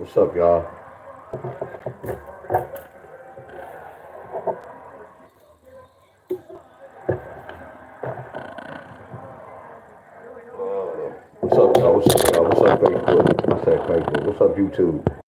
What's up, y'all? What's up, y'all? What's up, y'all? What's up, Facebook? I said Facebook. What's up, YouTube?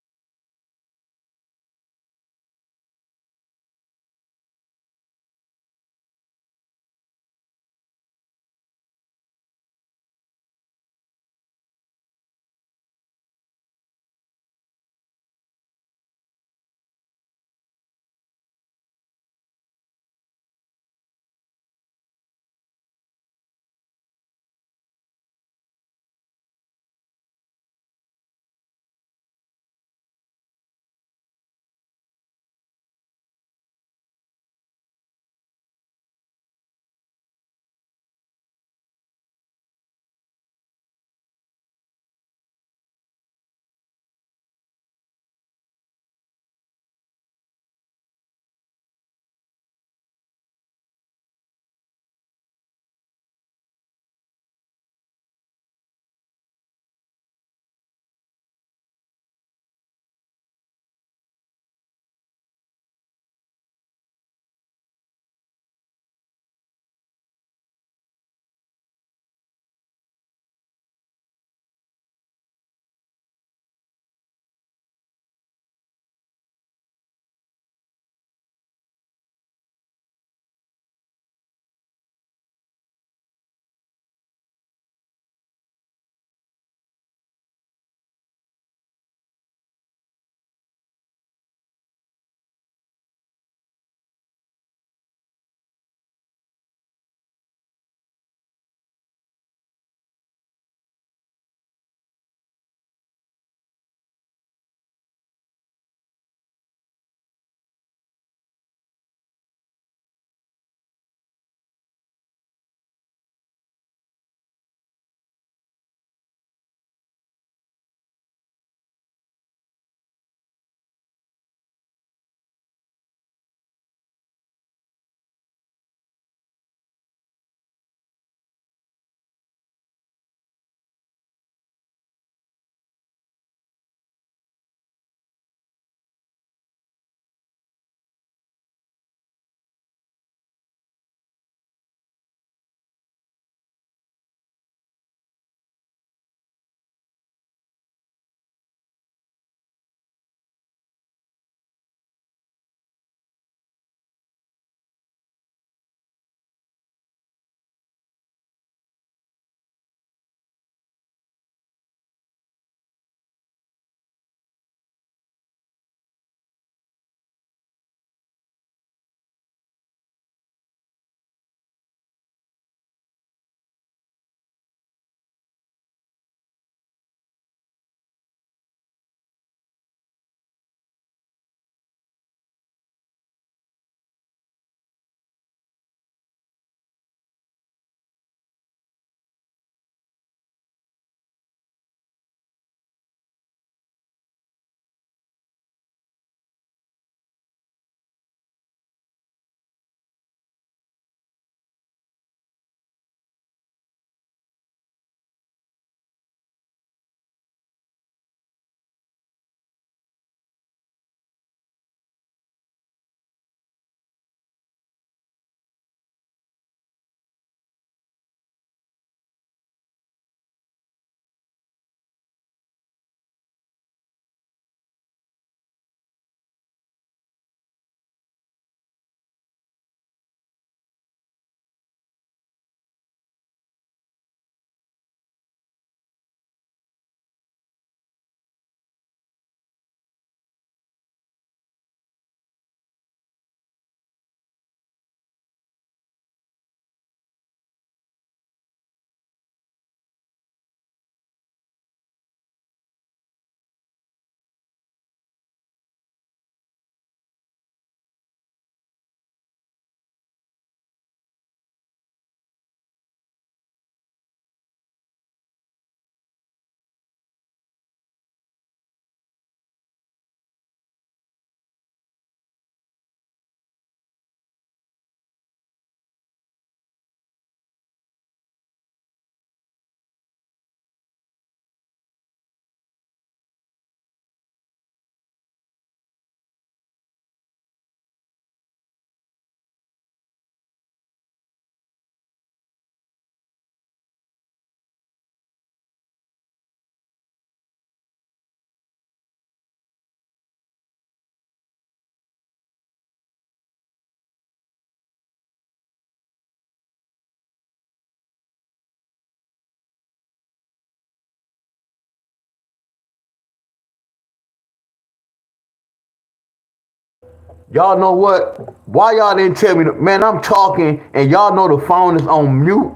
Y'all know what? Why y'all didn't tell me? Man, I'm talking and y'all know the phone is on mute.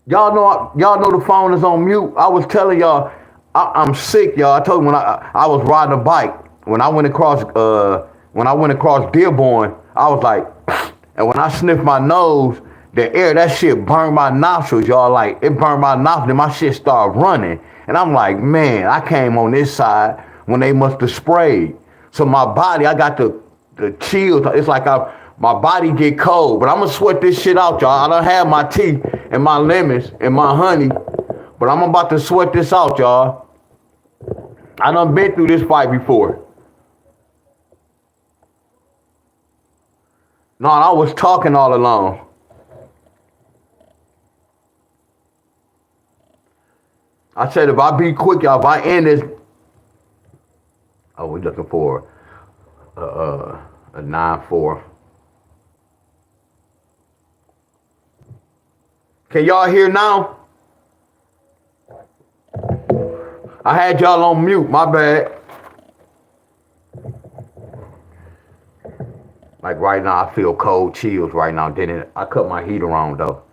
Y'all know the phone is on mute. I was telling y'all, I'm sick, y'all. I told you when I was riding a bike when I went across Dearborn, I was like, and when I sniffed my nose, the air that shit burned my nostrils, y'all. Like it burned my nostrils, and my shit started running, and I'm like, man, I came on this side when they must have sprayed. So my body, I got the chills. It's like my body get cold, but I'm gonna sweat this shit out, y'all. I don't have my tea and my lemons and my honey, but I'm about to sweat this out, y'all. I done been through this fight before. No, I was talking all along. I said if I be quick, y'all, if I end this, oh, we're looking for a 9-4. Can y'all hear now? I had y'all on mute, my bad. Like right now, I feel cold chills right now. I cut my heater on though.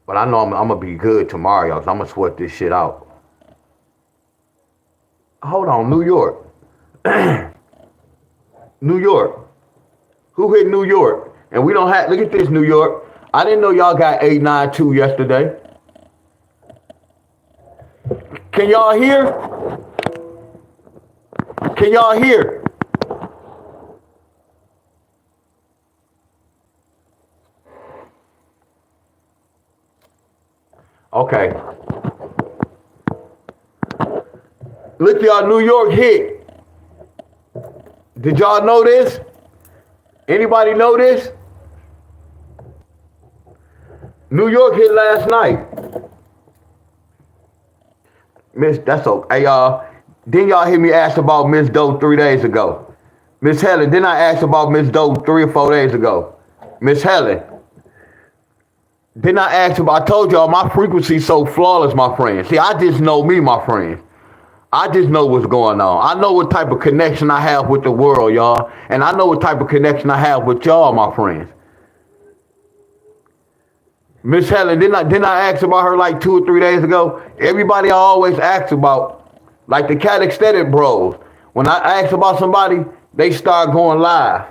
But I know I'm gonna be good tomorrow, y'all, so I'm gonna sweat this shit out. Hold on, New York. New York. Who hit New York? And we don't have, look at this, New York. I didn't know y'all got 8-9-2 yesterday. Can y'all hear? Can y'all hear? Okay. Look, y'all, New York hit. Did y'all know this? Anybody know this? New York hit last night. Miss, that's okay. Hey, y'all, didn't y'all hear me ask about Miss Doe 3 days ago? Miss Helen, didn't I ask about Miss Doe 3 or 4 days ago? Miss Helen, didn't I ask about, I told y'all my frequency so flawless, my friends. See, I just know me, my friends. I just know what's going on. I know what type of connection I have with the world, y'all. And I know what type of connection I have with y'all, my friends. Miss Helen, didn't I ask about her like 2 or 3 days ago? Everybody I always ask about, like the cat aesthetic bros. When I ask about somebody, they start going live.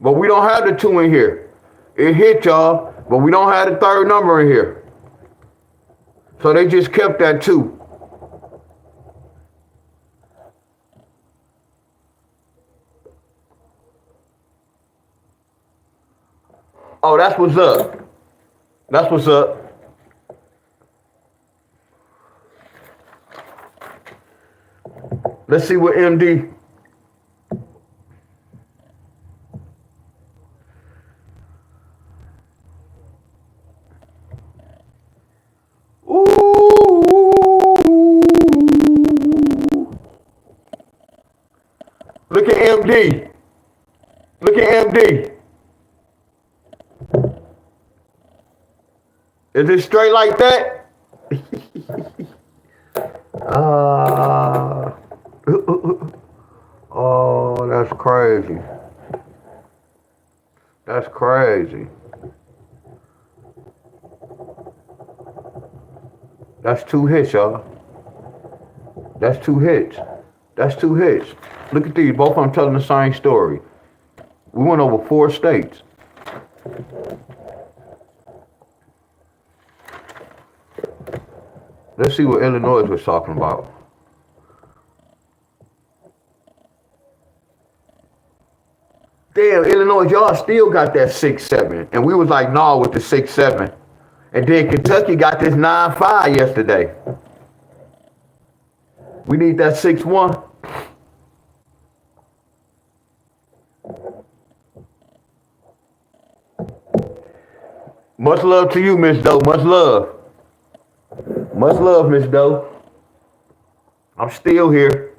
But we don't have the 2 in here. It hit y'all, but we don't have the 3rd number in here. So they just kept that 2. Oh, that's what's up. That's what's up. Let's see what MD. Look at MD. Look at MD. Is it straight like that? Oh, that's crazy. That's crazy. That's 2 hits, y'all. That's 2 hits. That's 2 hits. Look at these. Both of them telling the same story. We went over 4 states. Let's see what Illinois was talking about. Damn, Illinois, y'all still got that 6-7. And we was like, nah, with the 6-7. And then Kentucky got this 9-5 yesterday. We need that 6-1. Much love to you, Miss Doe. Much love. Much love, Miss Doe. I'm still here.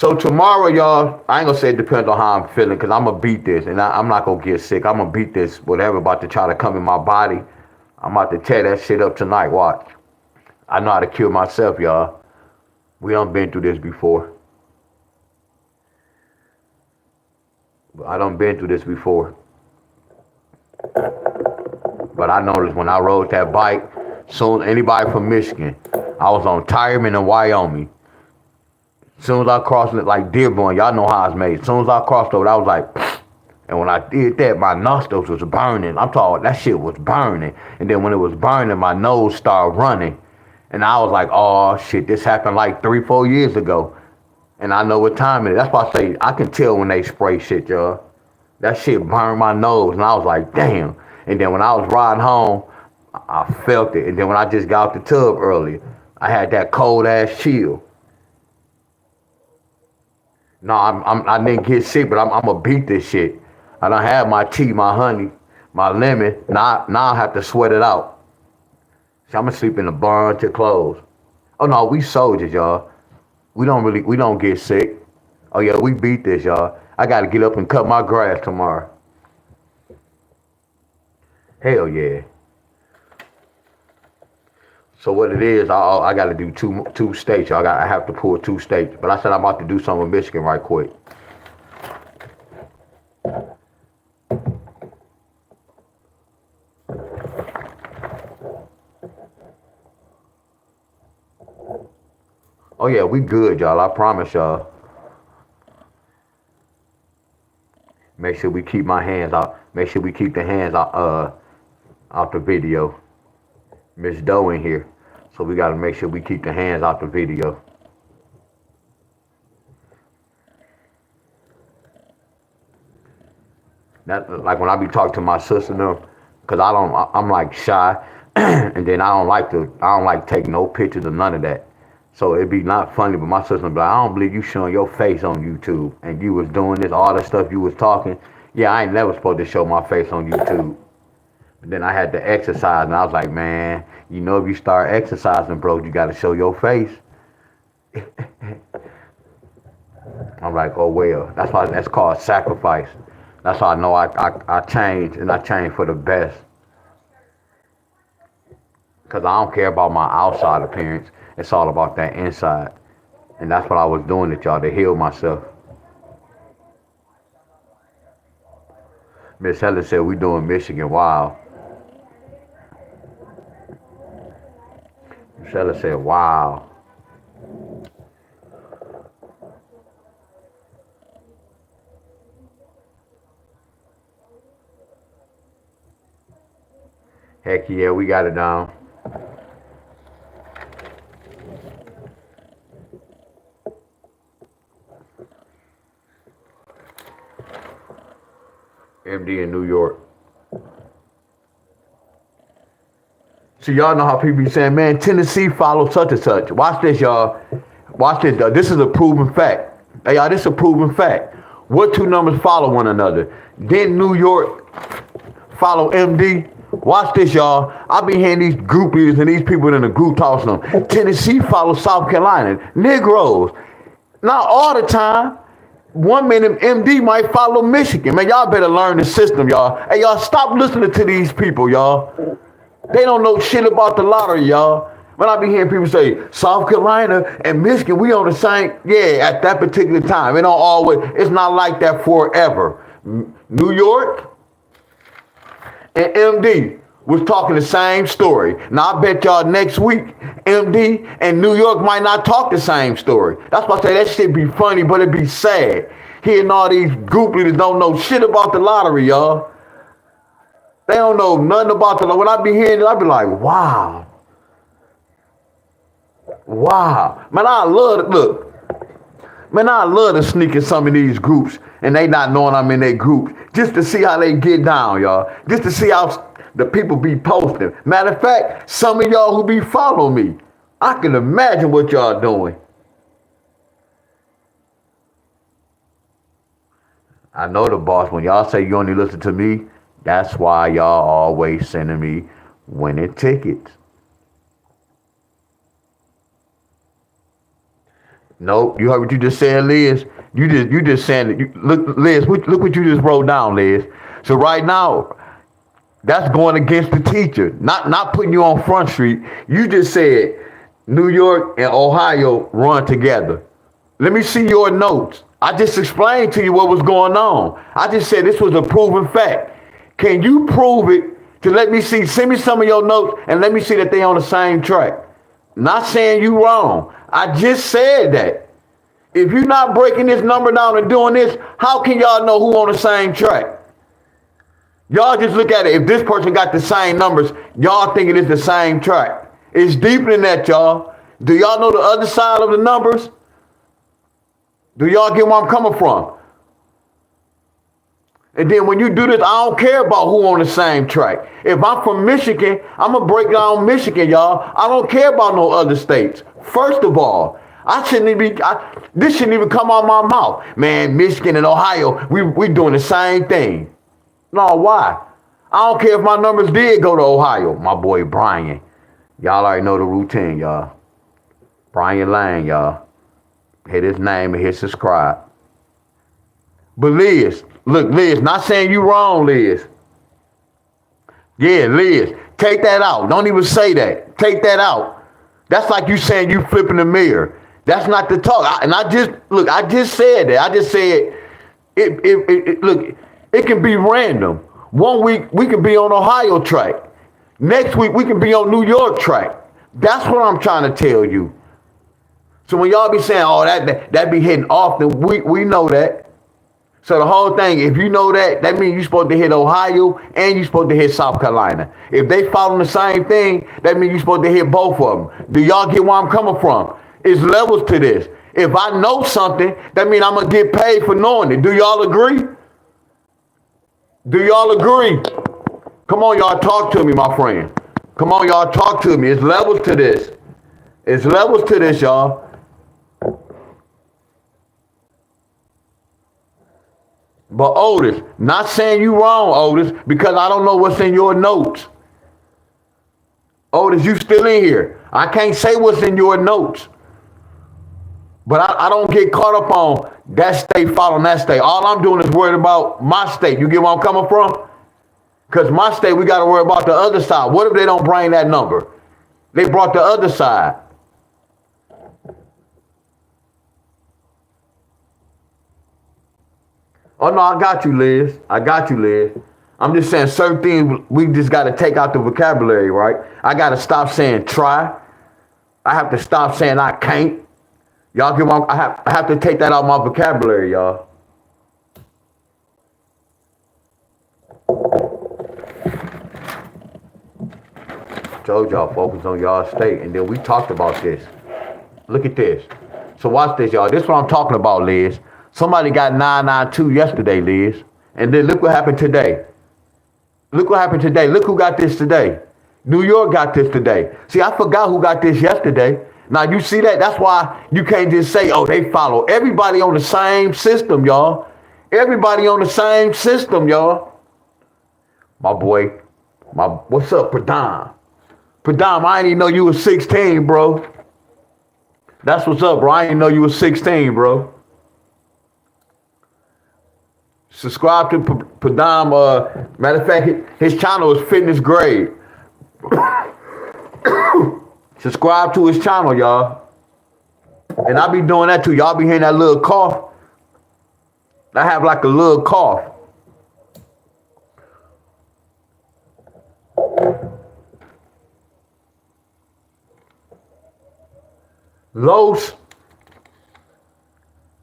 So tomorrow, y'all, I ain't gonna say it depends on how I'm feeling, because I'm gonna beat this, and I'm not gonna get sick. I'm gonna beat this, whatever about to try to come in my body. I'm about to tear that shit up tonight. Watch. I know how to kill myself, y'all. We done been through this before. I done been through this before. But I noticed when I rode that bike, soon anybody from Michigan, I was on Tireman in Wyoming. As soon as I crossed it, like Dearborn, y'all know how it's made. As soon as I crossed over, I was like, and when I did that, my nostrils was burning. I'm talking, that shit was burning. And then when it was burning, my nose started running. And I was like, oh shit, this happened like 3-4 years ago. And I know what time it is. That's why I say, I can tell when they spray shit, y'all. That shit burned my nose. And I was like, damn. And then when I was riding home, I felt it. And then when I just got out the tub earlier, I had that cold ass chill. No, I didn't get sick, but I'm gonna beat this shit. I don't have my tea, my honey, my lemon. Now I have to sweat it out. So I'm gonna sleep in a bunch of clothes. Oh no, we soldiers, y'all. We don't get sick. Oh yeah, we beat this, y'all. I gotta get up and cut my grass tomorrow. Hell yeah. So what it is, I got to do two states. I have to pull 2 states. But I said I'm about to do something with Michigan right quick. Oh yeah, we good, y'all. I promise y'all. Make sure we keep my hands out. Make sure we keep the hands out the video. Miss Doe in here, so we gotta make sure we keep the hands out the video. That like when I be talking to my sister now, cause I'm like shy, and then I don't like taking no pictures or none of that. So it'd be not funny, but my sister be like, I don't believe you showing your face on YouTube, and you was doing this, all the stuff you was talking. Yeah, I ain't never supposed to show my face on YouTube. But then I had to exercise, and I was like, man, you know, if you start exercising, bro, you got to show your face. I'm like, oh well, that's called sacrifice. That's how I know I changed, and I changed for the best. Because I don't care about my outside appearance. It's all about that inside. And that's what I was doing to y'all, to heal myself. Miss Helen said we doing Michigan Wow. Miss Helen said, wow. Heck yeah, we got it down. MD in New York. So y'all know how people be saying, man, Tennessee follows such and such. Watch this, y'all. Watch this, though. This is a proven fact. Hey, y'all, this is a proven fact. What 2 numbers follow one another? Then New York follow MD. Watch this, y'all. I be hearing these group leaders and these people in the group talking them. Tennessee follows South Carolina. Negroes. Not all the time. 1 minute MD might follow Michigan. Man, y'all better learn the system, y'all. Hey, y'all, stop listening to these people, y'all. They don't know shit about the lottery, y'all. When I be hearing people say, South Carolina and Michigan, we on the same, yeah, at that particular time. It don't always, it's not like that forever. New York and MD was talking the same story. Now, I bet y'all next week, MD and New York might not talk the same story. That's why I say that shit be funny, but it be sad. Hearing all these group leaders don't know shit about the lottery, y'all. They don't know nothing about the lottery. When I be hearing it, I be like, wow. Wow. Man, I love it. Look. Man, I love to sneak in some of these groups and they not knowing I'm in their groups just to see how they get down, y'all. Just to see how the people be posting. Matter of fact, some of y'all who be following me, I can imagine what y'all doing. I know the boss, when y'all say you only listen to me, that's why y'all always sending me winning tickets. Nope. You heard what you just said, Liz? You just saying that. Look, Liz. Look what you just wrote down, Liz. So right now, that's going against the teacher. Not putting you on Front Street. You just said New York and Ohio run together. Let me see your notes. I just explained to you what was going on. I just said this was a proven fact. Can you prove it to let me see? Send me some of your notes and let me see that they on the same track. Not saying you wrong. I just said that. If you're not breaking this number down and doing this, how can y'all know who on the same track? Y'all just look at it. If this person got the same numbers, y'all thinking it's the same track. It's deeper than that, y'all. Do y'all know the other side of the numbers? Do y'all get where I'm coming from? And then when you do this, I don't care about who on the same track. If I'm from Michigan, I'm going to break down Michigan, y'all. I don't care about no other states. First of all, this shouldn't even come out my mouth. Man, Michigan and Ohio, we doing the same thing. No, why? I don't care if my numbers did go to Ohio. My boy Brian. Y'all already know the routine, y'all. Brian Lang, y'all. Hit his name and hit subscribe. But Liz, look, Liz, not saying you wrong, Liz. Yeah, Liz, take that out. Don't even say that. Take that out. That's like you saying you flipping the mirror. That's not the talk. I just said that. I just said, look, it can be random. 1 week, we can be on Ohio track. Next week, we can be on New York track. That's what I'm trying to tell you. So when y'all be saying, oh, that be hitting often, we know that. So the whole thing, if you know that, that means you're supposed to hit Ohio and you're supposed to hit South Carolina. If they follow the same thing, that means you're supposed to hit both of them. Do y'all get where I'm coming from? It's levels to this. If I know something, that means I'm going to get paid for knowing it. Do y'all agree? Do y'all agree? Come on, y'all, talk to me, my friend. Come on, y'all, talk to me. It's levels to this. It's levels to this, y'all. But Otis, not saying you wrong, Otis, because I don't know what's in your notes. Otis, you still in here. I can't say what's in your notes. But I don't get caught up on that state following that state. All I'm doing is worried about my state. You get where I'm coming from? Because my state, we got to worry about the other side. What if they don't bring that number? They brought the other side. Oh, no, I got you, Liz. I got you, Liz. I'm just saying certain things we just got to take out the vocabulary, right? I got to stop saying try. I have to stop saying I can't. Y'all get my, I have to take that out of my vocabulary, y'all. Told y'all focus on y'all state, and then we talked about this. Look at this. So watch this, y'all. This is what I'm talking about, Liz. Somebody got 992 yesterday, Liz. And then look what happened today. Look what happened today. Look who got this today. New York got this today. See, I forgot who got this yesterday. Now, you see that? That's why you can't just say, oh, they follow. Everybody on the same system, y'all. Everybody on the same system, y'all. My boy, what's up, Pradam? Pradam, I didn't even know you was 16, bro. That's what's up, bro. I didn't know you was 16, bro. Subscribe to Pradam. Matter of fact, his channel is Fitness Grade. Subscribe to his channel, y'all. And I be doing that too. Y'all be hearing that little cough. I have like a little cough. Los.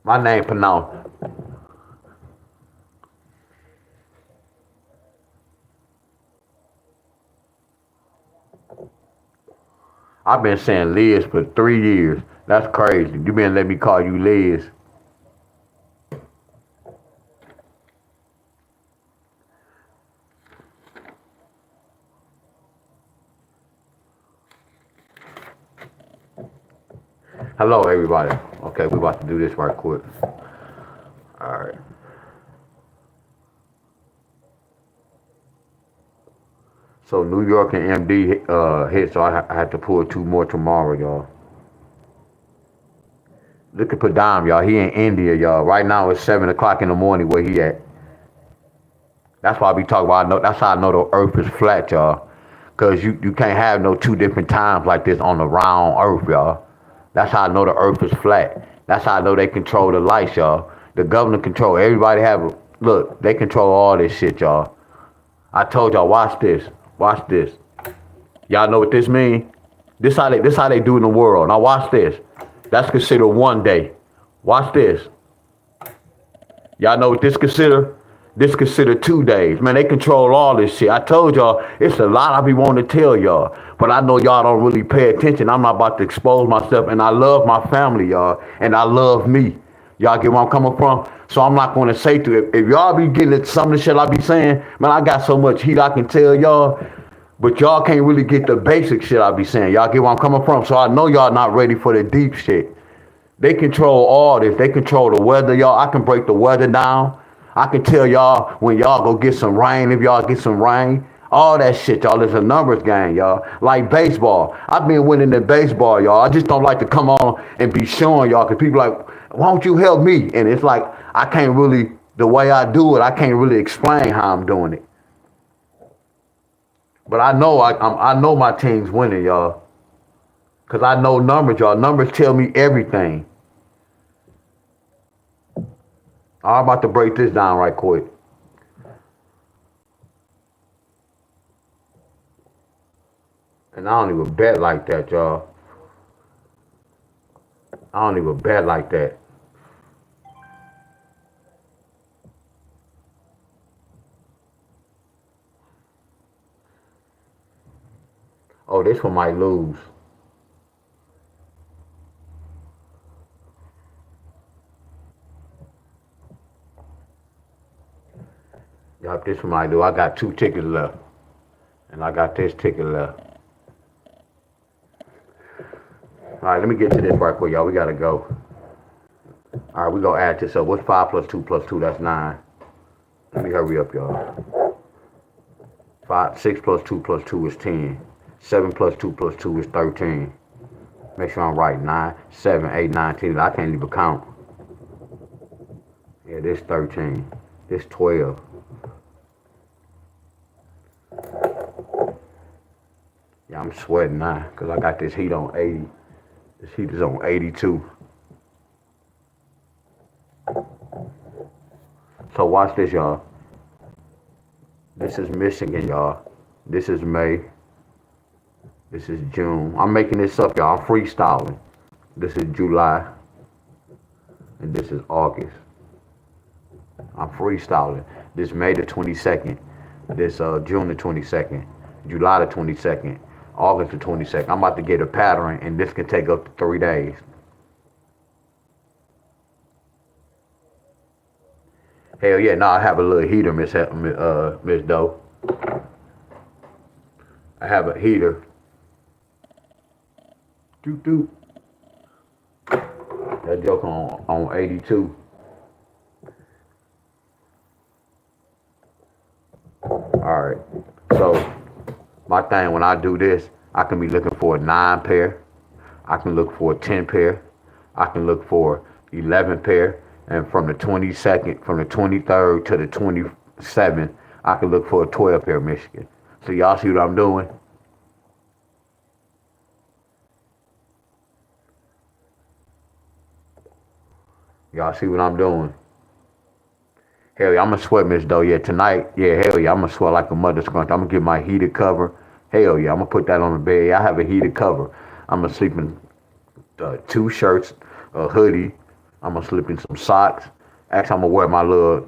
My name pronounced. I've been saying Liz for 3 years. That's crazy. You been let me call you Liz. Hello, everybody. Okay, we're about to do this right quick. All right. So New York and MD hit, so I had to pull 2 more tomorrow, y'all. Look at Padam, y'all. He in India, y'all. Right now it's 7 o'clock in the morning where he at. That's why we talk about. I know, that's how I know the Earth is flat, y'all. Cause you can't have no two different times like this on the round Earth, y'all. That's how I know the Earth is flat. That's how I know they control the lights, y'all. The government control. Everybody have. Look, they control all this shit, y'all. I told y'all, watch this. Watch this. Y'all know what this mean? This how they do in the world. Now watch this. That's considered one day. Watch this. Y'all know what this consider? This considered 2 days. Man, they control all this shit. I told y'all, it's a lot I be wanting to tell y'all. But I know y'all don't really pay attention. I'm not about to expose myself. And I love my family, y'all. And I love me. Y'all get where I'm coming from? So I'm not going to say to it. If y'all be getting some of the shit I be saying, man, I got so much heat I can tell y'all. But y'all can't really get the basic shit I be saying. Y'all get where I'm coming from? So I know y'all not ready for the deep shit. They control all this. They control the weather, y'all. I can break the weather down. I can tell y'all when y'all go get some rain, if y'all get some rain. All that shit, y'all. It's a numbers game, y'all. Like baseball. I've been winning in baseball, y'all. I just don't like to come on and be showing y'all because people like, why don't you help me? And it's like, I can't really, the way I do it, I can't really explain how I'm doing it. But I know I know my team's winning, y'all. Because I know numbers, y'all. Numbers tell me everything. I'm about to break this down right quick. And I don't even bet like that, y'all. I don't even bet like that. Oh, this one might lose. Yup, this one might do. I got 2 tickets left. And I got this ticket left. All right, let me get to this right quick, y'all. We got to go. All right, we going to add this up. What's 5 plus 2 plus 2? That's 9. Let me hurry up, y'all. 6 plus 2 plus 2 is 10. 7 plus 2 plus 2 is 13. Make sure I'm right. 9, 7, 8, 9, 10. I can't even count. Yeah, this 13. This 12. Yeah, I'm sweating now because I got this heat on 80. This heat is on 82. So watch this, y'all. This is Michigan, y'all. This is May. This is June. I'm making this up, y'all. I'm freestyling. This is July. And this is August. I'm freestyling. This May the 22nd. This June the 22nd. July the 22nd. August the 22nd. I'm about to get a pattern, and this can take up to 3 days. Hell yeah, now I have a little heater, Miss Doe. I have a heater. Doot doot. That joke on 82. Alright. So my thing when I do this, I can be looking for a 9 pair. I can look for a 10 pair. I can look for 11 pair. And from the 22nd, from the 23rd to the 27th, I can look for a 12 pair Michigan. So y'all see what I'm doing? Y'all see what I'm doing? Hell yeah, I'm gonna sweat, Miss Doe. Yeah, tonight, yeah, hell yeah, I'm gonna sweat like a mother scrunch. I'm gonna get my heated cover. Hell yeah, I'm gonna put that on the bed. Yeah, I have a heated cover. I'm gonna sleep in 2 shirts, a hoodie. I'm gonna slip in some socks. Actually, I'm gonna wear my little,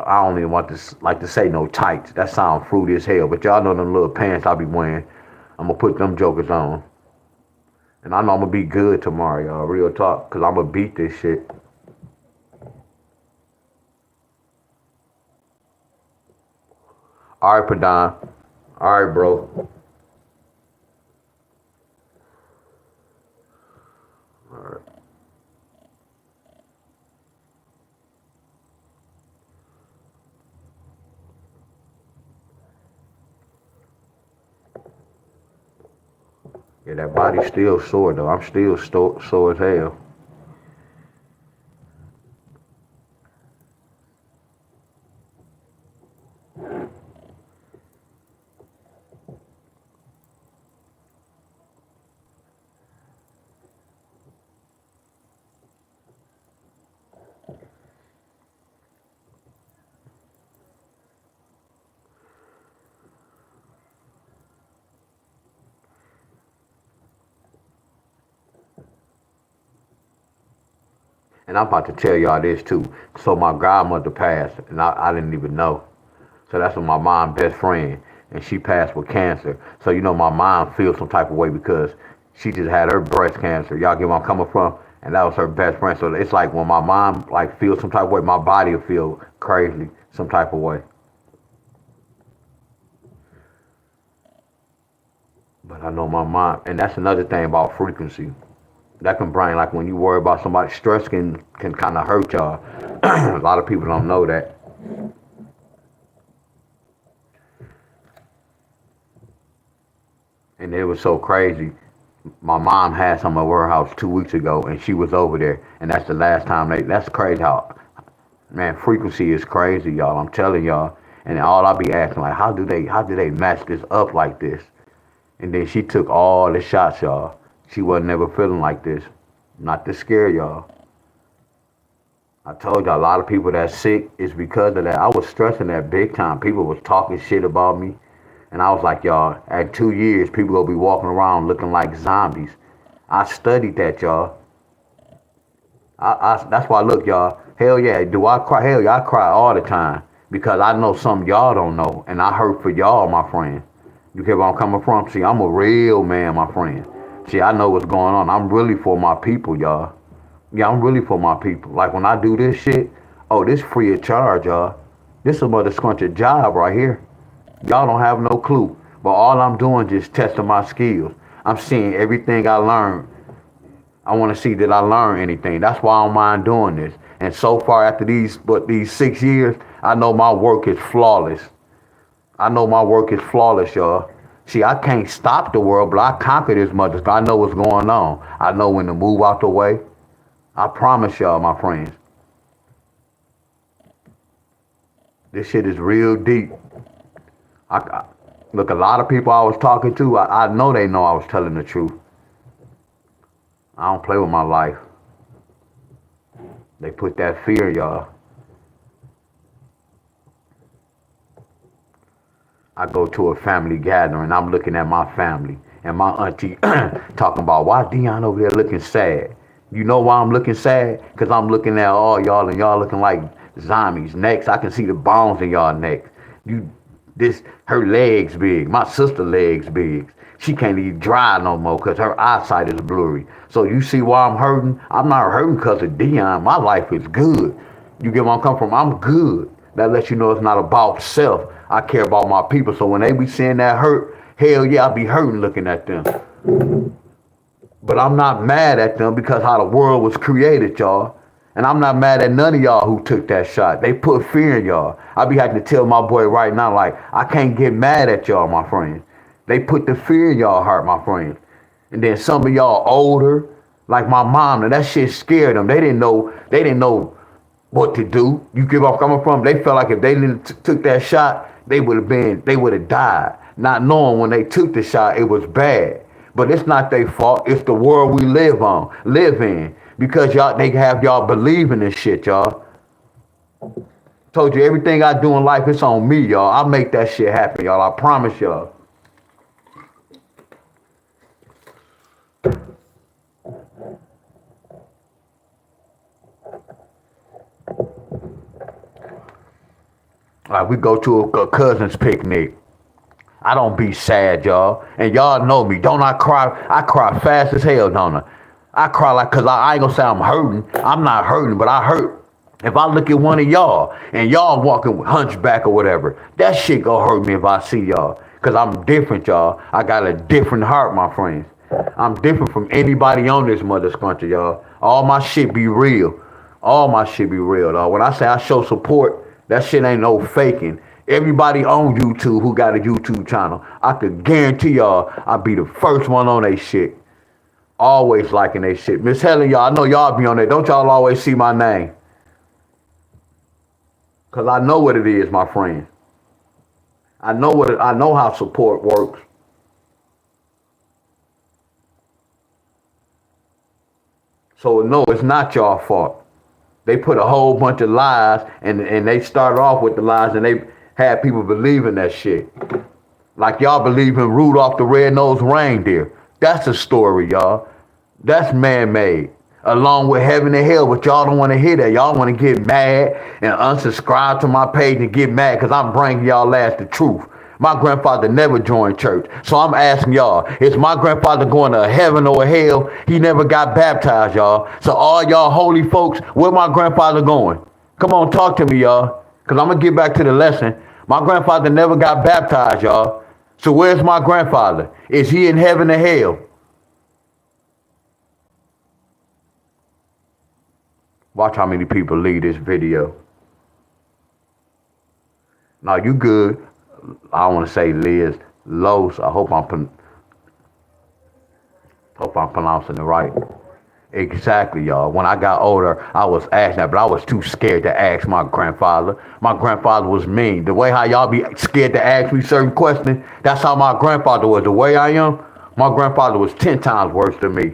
I don't even want to like to say no tights. That sounds fruity as hell, but y'all know them little pants I be wearing. I'm gonna put them jokers on. And I know I'm gonna be good tomorrow, y'all. Real talk, cause I'm gonna beat this shit. All right, Padon. All right, bro. All right. Yeah, that body's still sore though. I'm still sore as hell. And I'm about to tell y'all this too. So my godmother passed, and I didn't even know. So that's my mom's best friend, and she passed with cancer. So you know my mom feels some type of way because she just had her breast cancer. Y'all get where I'm coming from? And that was her best friend. So it's like when my mom like feels some type of way, my body will feel crazy some type of way. But I know my mom, and that's another thing about frequency. That can bring, like when you worry about somebody, stress can kind of hurt y'all. A lot of people don't know that. And it was so crazy. My mom had some at her house 2 weeks ago, and she was over there, and that's the last time that's crazy how, man, frequency is crazy, y'all. I'm telling y'all. And all I be asking, like, how do they match this up like this? And then she took all the shots, y'all. She wasn't never feeling like this. Not to scare y'all. I told you a lot of people that's sick is because of that. I was stressing that big time. People was talking shit about me. And I was like, y'all, at 2 years, people gonna be walking around looking like zombies. I studied that, y'all. That's why, look, y'all, hell yeah, do I cry? Hell yeah, I cry all the time. Because I know something y'all don't know. And I hurt for y'all, my friend. You get where I'm coming from? See, I'm a real man, my friend. See, I know what's going on. I'm really for my people, y'all. Yeah, I'm really for my people. Like when I do this shit, oh, this free of charge, y'all. This is a mother scrunching job right here. Y'all don't have no clue. But all I'm doing is testing my skills. I'm seeing everything I learned. I want to see that I learn anything. That's why I don't mind doing this. And so far after these 6 years, I know my work is flawless. I know my work is flawless, y'all. See, I can't stop the world, but I conquer this mother. I know what's going on. I know when to move out the way. I promise y'all, my friends. This shit is real deep. Look, a lot of people I was talking to, I know they know I was telling the truth. I don't play with my life. They put that fear, y'all. I go to a family gathering, I'm looking at my family, and my auntie talking about, why Deon over there looking sad? You know why I'm looking sad? Because I'm looking at all y'all, and y'all looking like zombies. Next, I can see the bones in y'all necks. Her legs big, my sister legs big. She can't even drive no more because her eyesight is blurry. So you see why I'm hurting? I'm not hurting because of Deon. My life is good. You get where I'm coming from? I'm good. That lets you know it's not about self. I care about my people. So when they be seeing that hurt, hell yeah, I be hurting looking at them. But I'm not mad at them because how the world was created, y'all. And I'm not mad at none of y'all who took that shot. They put fear in y'all. I be having to tell my boy right now, like, I can't get mad at y'all, my friends. They put the fear in y'all heart, my friends. And then some of y'all older, like my mom, and that shit scared them. They didn't know what to do. You get where I'm coming from? They felt like if they didn't took that shot, they would have died. Not knowing when they took the shot, it was bad. But it's not their fault. It's the world we live in. Because they have y'all believing this shit, y'all. Told you everything I do in life, it's on me, y'all. I make that shit happen, y'all. I promise y'all. We go to a cousin's picnic. I don't be sad, y'all. And y'all know me. Don't I cry? I cry fast as hell, don't I? I cry like, because I ain't going to say I'm hurting. I'm not hurting, but I hurt. If I look at one of y'all and y'all walking hunchback or whatever, that shit gonna hurt me if I see y'all. Because I'm different, y'all. I got a different heart, my friends. I'm different from anybody on this mother's country, y'all. All my shit be real. All my shit be real, dog. When I say I show support, that shit ain't no faking. Everybody on YouTube who got a YouTube channel, I could guarantee y'all I'll be the first one on they shit. Always liking they shit. Miss Helen, y'all, I know y'all be on there. Don't y'all always see my name? Because I know what it is, my friend. I know how support works. So no, it's not y'all fault. They put a whole bunch of lies and they started off with the lies and they had people believing that shit. Like y'all believe in Rudolph the Red-Nosed Reindeer. That's a story, y'all. That's man-made. along with heaven and hell, but y'all don't want to hear that. Y'all want to get mad and unsubscribe to my page and get mad because I'm bringing y'all ass the truth. My grandfather never joined church. So I'm asking y'all, is my grandfather going to heaven or hell? He never got baptized, y'all. So all y'all holy folks, where my grandfather going? Come on, talk to me, y'all, because I'm going to get back to the lesson. My grandfather never got baptized, y'all. So where's my grandfather? Is he in heaven or hell? Watch how many people leave this video. Now you good. I want to say Liz Los. I hope I'm pronouncing it right. Exactly, y'all. When I got older, I was asking that, but I was too scared to ask my grandfather. My grandfather was mean. The way how y'all be scared to ask me certain questions, that's how my grandfather was. The way I am, my grandfather was 10 times worse than me.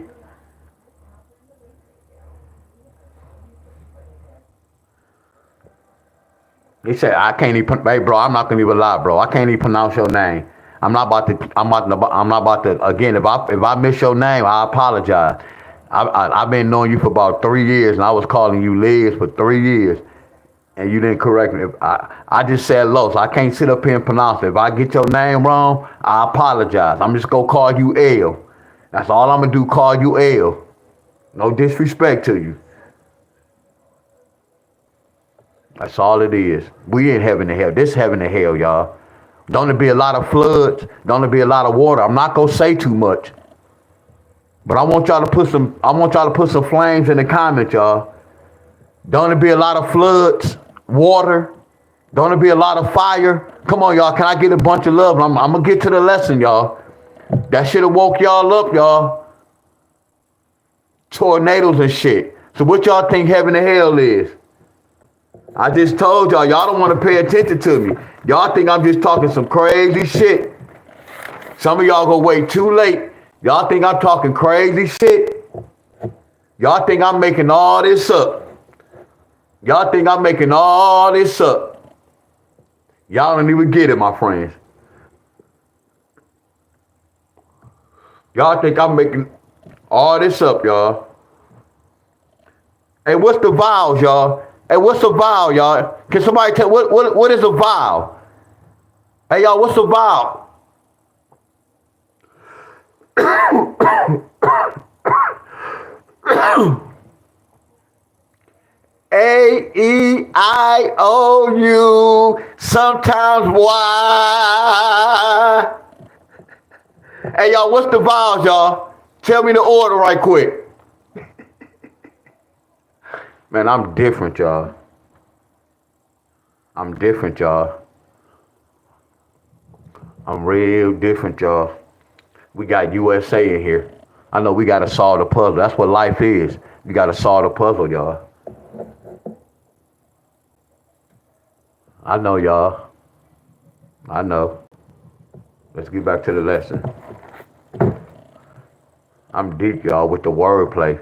He said, I can't even, hey bro, I'm not gonna even lie, bro. I can't even pronounce your name. I'm not about to, again, if I miss your name, I apologize. I've been knowing you for about 3 years, and I was calling you Liz for 3 years, and you didn't correct me. I just said Los. I can't sit up here and pronounce it. If I get your name wrong, I apologize. I'm just gonna call you L. That's all I'm gonna do, call you L. No disrespect to you. That's all it is. We in heaven and hell. This heaven and hell, y'all. Don't it be a lot of floods? Don't it be a lot of water? I'm not gonna say too much, but I want y'all to put some flames in the comments, y'all. Don't it be a lot of floods, water? Don't it be a lot of fire? Come on, y'all. Can I get a bunch of love? I'm gonna get to the lesson, y'all. That should have woke y'all up, y'all. Tornadoes and shit. So what y'all think heaven and hell is? I just told y'all don't want to pay attention to me. Y'all think I'm just talking some crazy shit. Some of y'all gonna wait too late. Y'all think I'm talking crazy shit. Y'all think I'm making all this up. Y'all think I'm making all this up. Y'all don't even get it, my friends. Y'all think I'm making all this up, y'all. Hey, what's the vowels, y'all? Hey, what's a vowel, y'all? Can somebody tell what is a vowel? Hey, y'all, what's a vowel? A-E-I-O-U, sometimes Y. Hey, y'all, what's the vowels, y'all? Tell me the order right quick. Man, I'm different, y'all. I'm different, y'all. I'm real different, y'all. We got USA in here. I know we got to solve the puzzle. That's what life is. You got to solve the puzzle, y'all. I know, y'all. I know. Let's get back to the lesson. I'm deep, y'all, with the wordplay.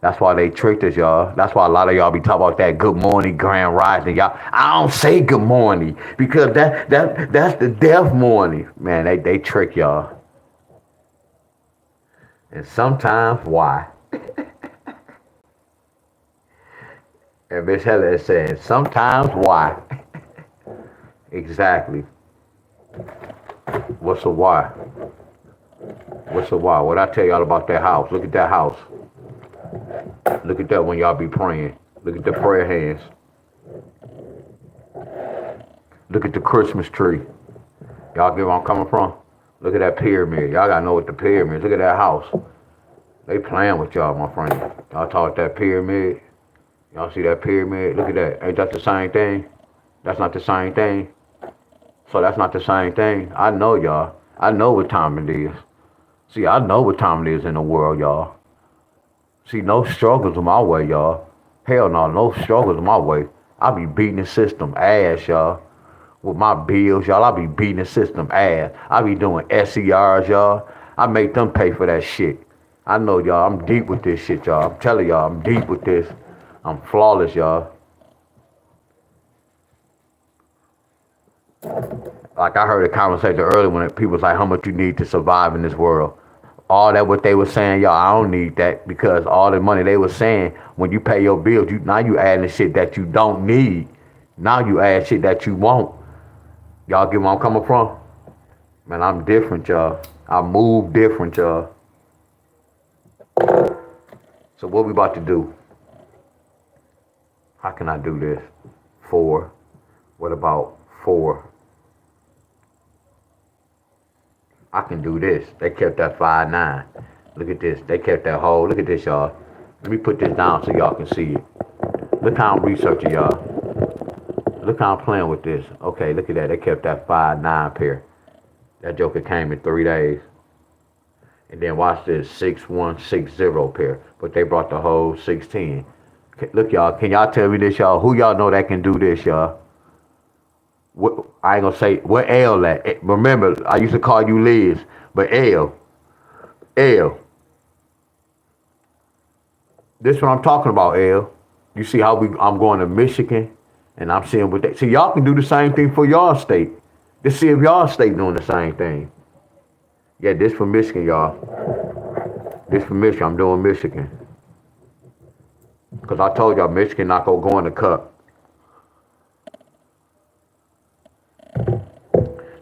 That's why they tricked us, y'all. That's why a lot of y'all be talking about that good morning, grand rising, y'all. I don't say good morning because that's the death morning. Man, they trick y'all. And sometimes why? And Miss Helen is saying, sometimes why? Exactly. What's a why? What's a why? What I tell y'all about that house? Look at that house. Look at that when y'all be praying. Look at the prayer hands. Look at the Christmas tree. Y'all get where I'm coming from? Look at that pyramid. Y'all gotta know what the pyramid is. Look at that house. They playing with y'all, my friend. Y'all talk that pyramid. Y'all see that pyramid? Look at that. Ain't that the same thing? That's not the same thing. So that's not the same thing. I know, y'all. I know what time it is. See, I know what time it is in the world, y'all. See, no struggles in my way, y'all. Hell no struggles in my way. I be beating the system ass, y'all. With my bills, y'all, I be beating the system ass. I be doing SERs, y'all. I make them pay for that shit. I know, y'all, I'm deep with this shit, y'all. I'm telling y'all, I'm deep with this. I'm flawless, y'all. Like I heard a conversation earlier when people was like, how much you need to survive in this world. all that what they were saying, y'all, I don't need that because all the money they were saying, when you pay your bills, now you adding shit that you don't need. Now you add shit that you want. Y'all get where I'm coming from? Man, I'm different, y'all. I move different, y'all. So what we about to do? How can I do this? 4. What about 4? I can do this. They kept that 5-9. Look at this. They kept that whole. Look at this, y'all. Let me put this down so y'all can see it. Look how I'm researching, y'all. Look how I'm playing with this. Okay, look at that. They kept that 5-9 pair. That joker came in 3 days. And then watch this 6-1-6-0 pair. But they brought the whole 16. Look, y'all. Can y'all tell me this, y'all? Who y'all know that can do this, y'all? What, I ain't gonna say what L at. Remember, I used to call you Liz, but L. This is what I'm talking about, L. You see how I'm going to Michigan, and I'm seeing what they. See, y'all can do the same thing for y'all state. Let's see if y'all state doing the same thing. Yeah, this for Michigan, y'all. This for Michigan. I'm doing Michigan. Because I told y'all Michigan not going to go in the cup.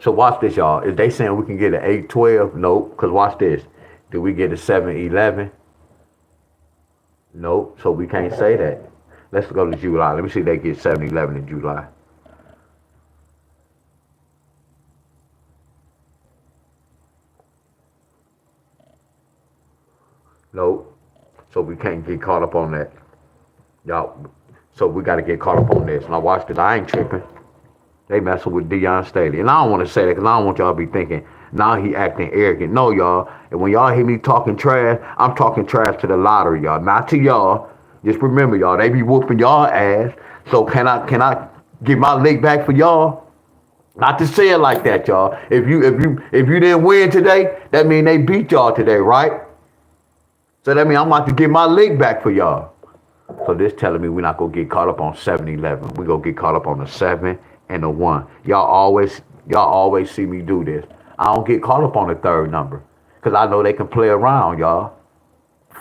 So watch this, y'all. Is they saying we can get an 8-12? Nope. Because watch this. Do we get a 7-11? Nope. So we can't say that. Let's go to July. Let me see if they get 7-11 in July. Nope. So we can't get caught up on that. Y'all. So we got to get caught up on this. Now watch this. I ain't tripping. They messing with Deon Staley. And I don't want to say that because I don't want y'all to be thinking, now he acting arrogant. No, y'all. And when y'all hear me talking trash, I'm talking trash to the lottery, y'all. Not to y'all. Just remember, y'all, they be whooping y'all ass. So can I get my lick back for y'all? Not to say it like that, y'all. If you didn't win today, that mean they beat y'all today, right? So that mean I'm about to get my lick back for y'all. So this telling me we're not gonna get caught up on 7-11. We gonna get caught up on the 7 and the 1. Y'all always see me do this. I don't get caught up on the third number. Cause I know they can play around, y'all.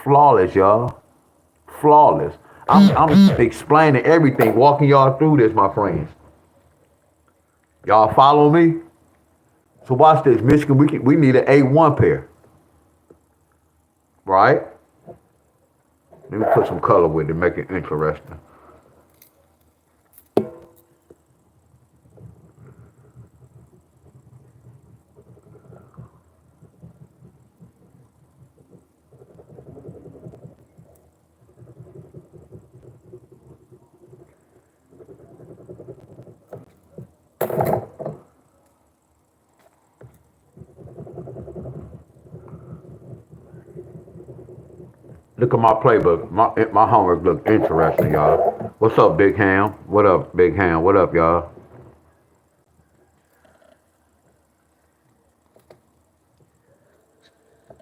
Flawless, y'all. Flawless. I'm explaining everything, walking y'all through this, my friends. Y'all follow me? So watch this. Michigan, we need an 8-1 pair. Right? Let me put some color with it, make it interesting. Look at my playbook. My homework look interesting, y'all. What's up, Big Ham? What up, Big Ham? What up, y'all?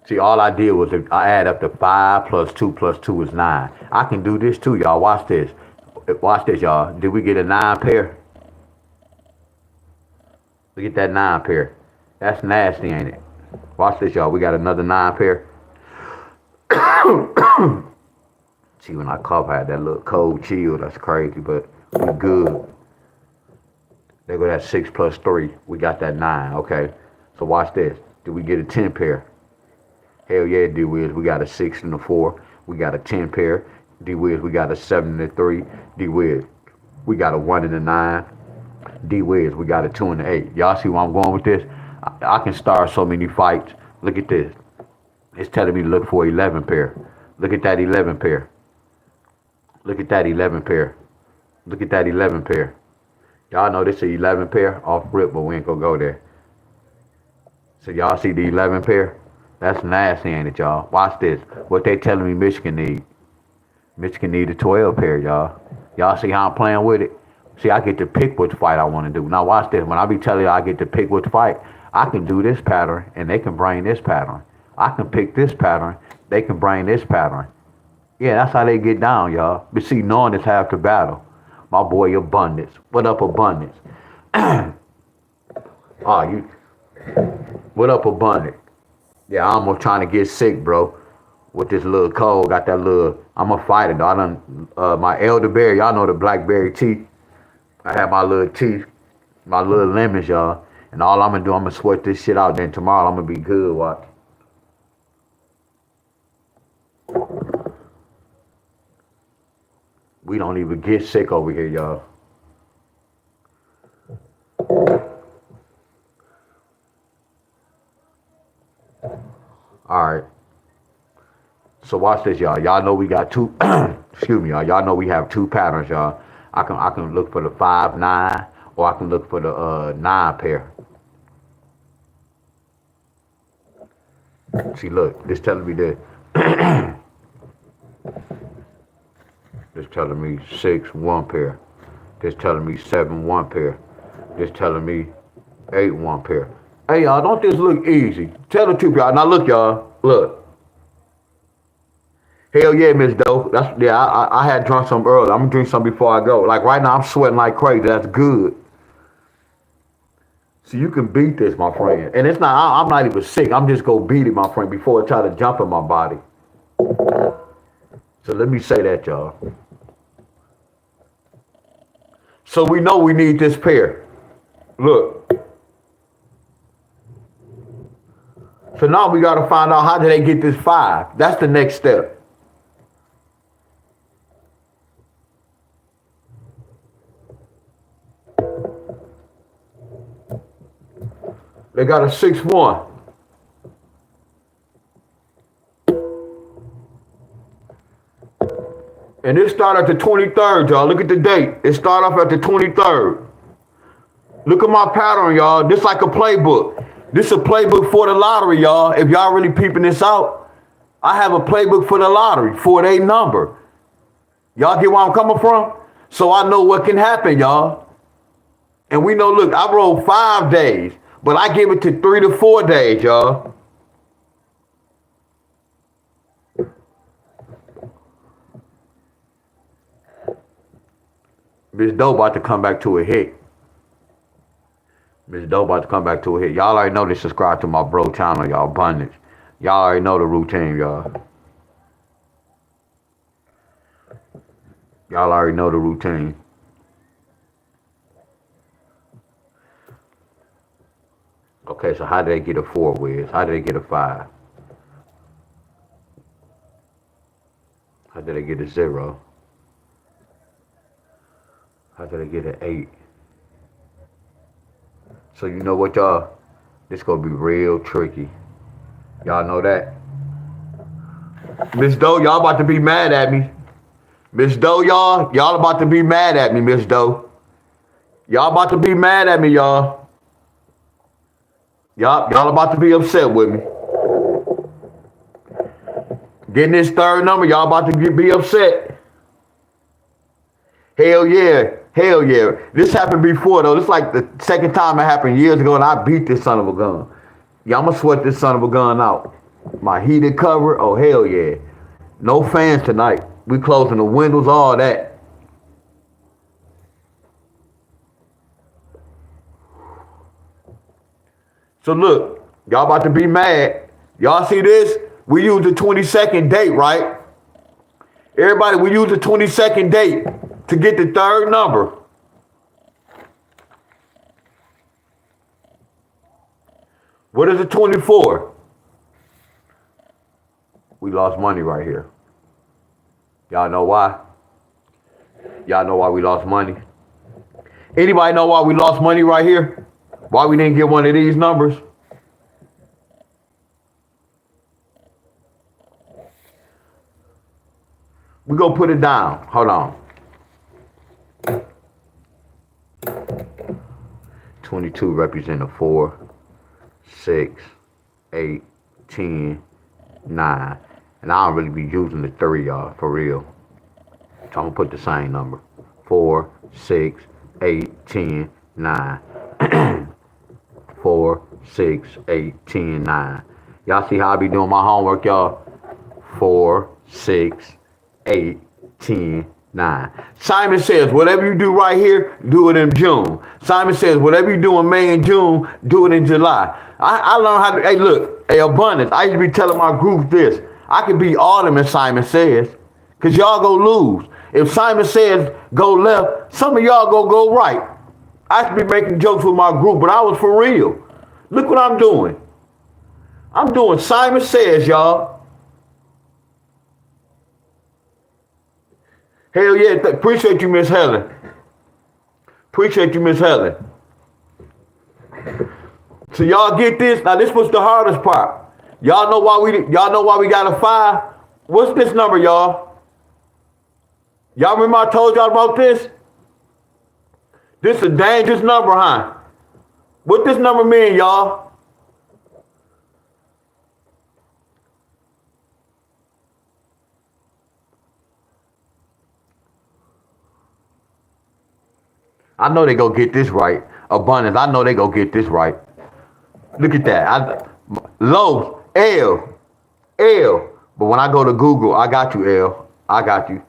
See, all I did was I add up to 5 plus 2 plus 2 is 9. I can do this too, y'all. Watch this. Watch this, y'all. Did we get a 9 pair? Look at that 9 pair. That's nasty, ain't it? Watch this, y'all. We got another 9 pair. See, when I cough, I had that little cold chill. That's crazy, but we good. There go that 6 plus 3. We got that 9. Okay. So watch this. Did we get a 10 pair? Hell yeah, D-Wiz. We got a 6 and a 4. We got a 10 pair. D-Wiz, we got a 7 and a 3. D-Wiz, we got a 1 and a 9. D-Wiz, we got a 2 and a 8. Y'all see where I'm going with this? I can start so many fights. Look at this. It's telling me to look for 11 pair. Look at that 11 pair. Look at that 11 pair. Look at that 11 pair. Y'all know this is 11 pair off rip, but we ain't gonna go there. So y'all see the 11 pair? That's nasty, ain't it, y'all? Watch this. What they telling me Michigan need. Michigan need a 12 pair, y'all. Y'all see how I'm playing with it? See, I get to pick which fight I want to do. Now watch this. When I be telling you I get to pick which fight, I can do this pattern, and they can bring this pattern. I can pick this pattern. They can bring this pattern. Yeah, that's how they get down, y'all. But see, knowing is half the battle. My boy Abundance. What up, Abundance? Oh, you. What up, Abundance? Yeah, I'm almost trying to get sick, bro. With this little cold, got that little. I'm a fighter, though. I done my elderberry. Y'all know the blackberry tea. I have my little tea, my little lemons, y'all. And all I'm gonna do, I'm gonna sweat this shit out. Then tomorrow I'm gonna be good. Watch. We don't even get sick over here, y'all. All right. So watch this, y'all. Y'all know we got two. Excuse me, y'all. Y'all know we have two patterns, y'all. I can look for the 5-9, or I can look for the 9 pair. See, look, this telling me that. This telling me 6 1 pair. This telling me 7 1 pair. This telling me 8 1 pair. Hey, y'all, don't this look easy? Tell the truth, y'all. Now look, y'all. Look. Hell yeah, Miss Doe. That's yeah. I had drunk some earlier. I'm gonna drink some before I go. Like right now, I'm sweating like crazy. That's good. So you can beat this, my friend. And it's not. I'm not even sick. I'm just gonna beat it, my friend, before it try to jump in my body. So let me say that, y'all. So we know we need this pair. Look. So now we gotta find out how did they get this 5. That's the next step. They got a 6 1. And it started at the 23rd, y'all. Look at the date. It started off at the 23rd. Look at my pattern, y'all. This like a playbook. This is a playbook for the lottery, y'all. If y'all really peeping this out, I have a playbook for the lottery for their number. Y'all get where I'm coming from? So I know what can happen, y'all. And we know, look, I rolled 5 days, but I give it to 3 to 4 days, y'all. Miss Doe about to come back to a hit. Miss Doe about to come back to a hit. Y'all already know to subscribe to my bro channel, y'all. Abundance. Y'all already know the routine, y'all. Y'all already know the routine. Okay, so how did they get a 4, Wiz? How did they get a 5? How did they get a 0? How did they get an 8? So you know what, y'all? This gonna be real tricky. Y'all know that? Miss Doe, y'all about to be mad at me. Miss Doe, y'all about to be mad at me, Miss Doe. Y'all about to be mad at me, y'all. Y'all about to be upset with me. Getting this 3rd number, y'all about to be upset. Hell yeah. Hell yeah. This happened before, though. This is like the 2nd time it happened years ago, and I beat this son of a gun. Yeah, I'm going to sweat this son of a gun out. My heated cover, oh, hell yeah. No fans tonight. We closing the windows, all that. So look, y'all about to be mad. Y'all see this? We use the 22nd date, right? Everybody, we use the 22nd date to get the 3rd number. What is the 24? We lost money right here. Y'all know why? Y'all know why we lost money? Anybody know why we lost money right here? Why we didn't get one of these numbers? We gonna put it down. Hold on. 22 represent a 4, 6, 8, 10, 9. And I don't really be using the 3, y'all, for real. So I'm gonna put the same number. 4, 6, 8, 10, 9. 4, 6, 8, 10, 9. Y'all see how I be doing my homework, y'all? 4, 6, 8, 10, 9. Simon says, whatever you do right here, do it in June. Simon says, whatever you do in May and June, do it in July. I learned how to, hey, look, hey, abundance. I used to be telling my group this. I could be all them as Simon says, because y'all go lose. If Simon says go left, some of y'all go right. I used to be making jokes with my group, but I was for real. Look what I'm doing. I'm doing Simon says, y'all. Hell yeah, appreciate you, Miss Helen. Appreciate you, Miss Helen. So y'all get this. Now this was the hardest part. Y'all know why we got a 5? What's this number, y'all? Y'all remember I told y'all about this? This is a dangerous number, huh? What this number mean, y'all? I know they go get this right. Abundance, I know they go get this right. Look at that. Low, L. But when I go to Google, I got you, L. I got you.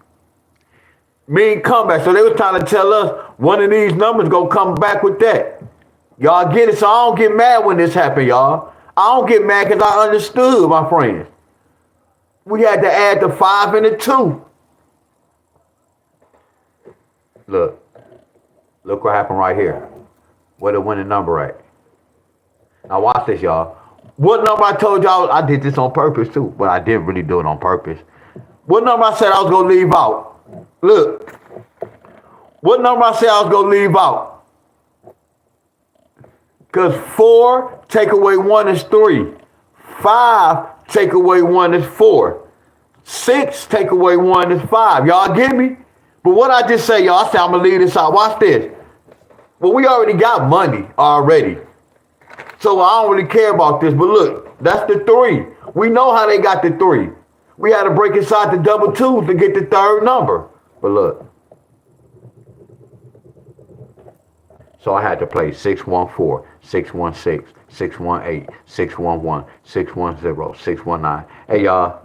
Mean comeback. So they was trying to tell us one of these numbers gonna come back with that. Y'all get it? So I don't get mad when this happened, y'all. I don't get mad because I understood, my friends. We had to add the 5 and the 2. Look what happened right here. Where the winning number at? Now watch this, y'all. What number I told y'all? I did this on purpose too, but I didn't really do it on purpose. What number I said I was gonna leave out? Look. What number I said I was gonna leave out? Because 4 take away 1 is 3. 5 take away 1 is 4. 6 take away 1 is 5. Y'all get me? But what I just say, y'all, I said I'm gonna leave this out. Watch this. Well, we already got money already. So I don't really care about this. But look, that's the 3. We know how they got the 3. We had to break inside the double 2s to get the third number. But look. So I had to play 614, 616, 618, 611, 610, 619. Hey, y'all,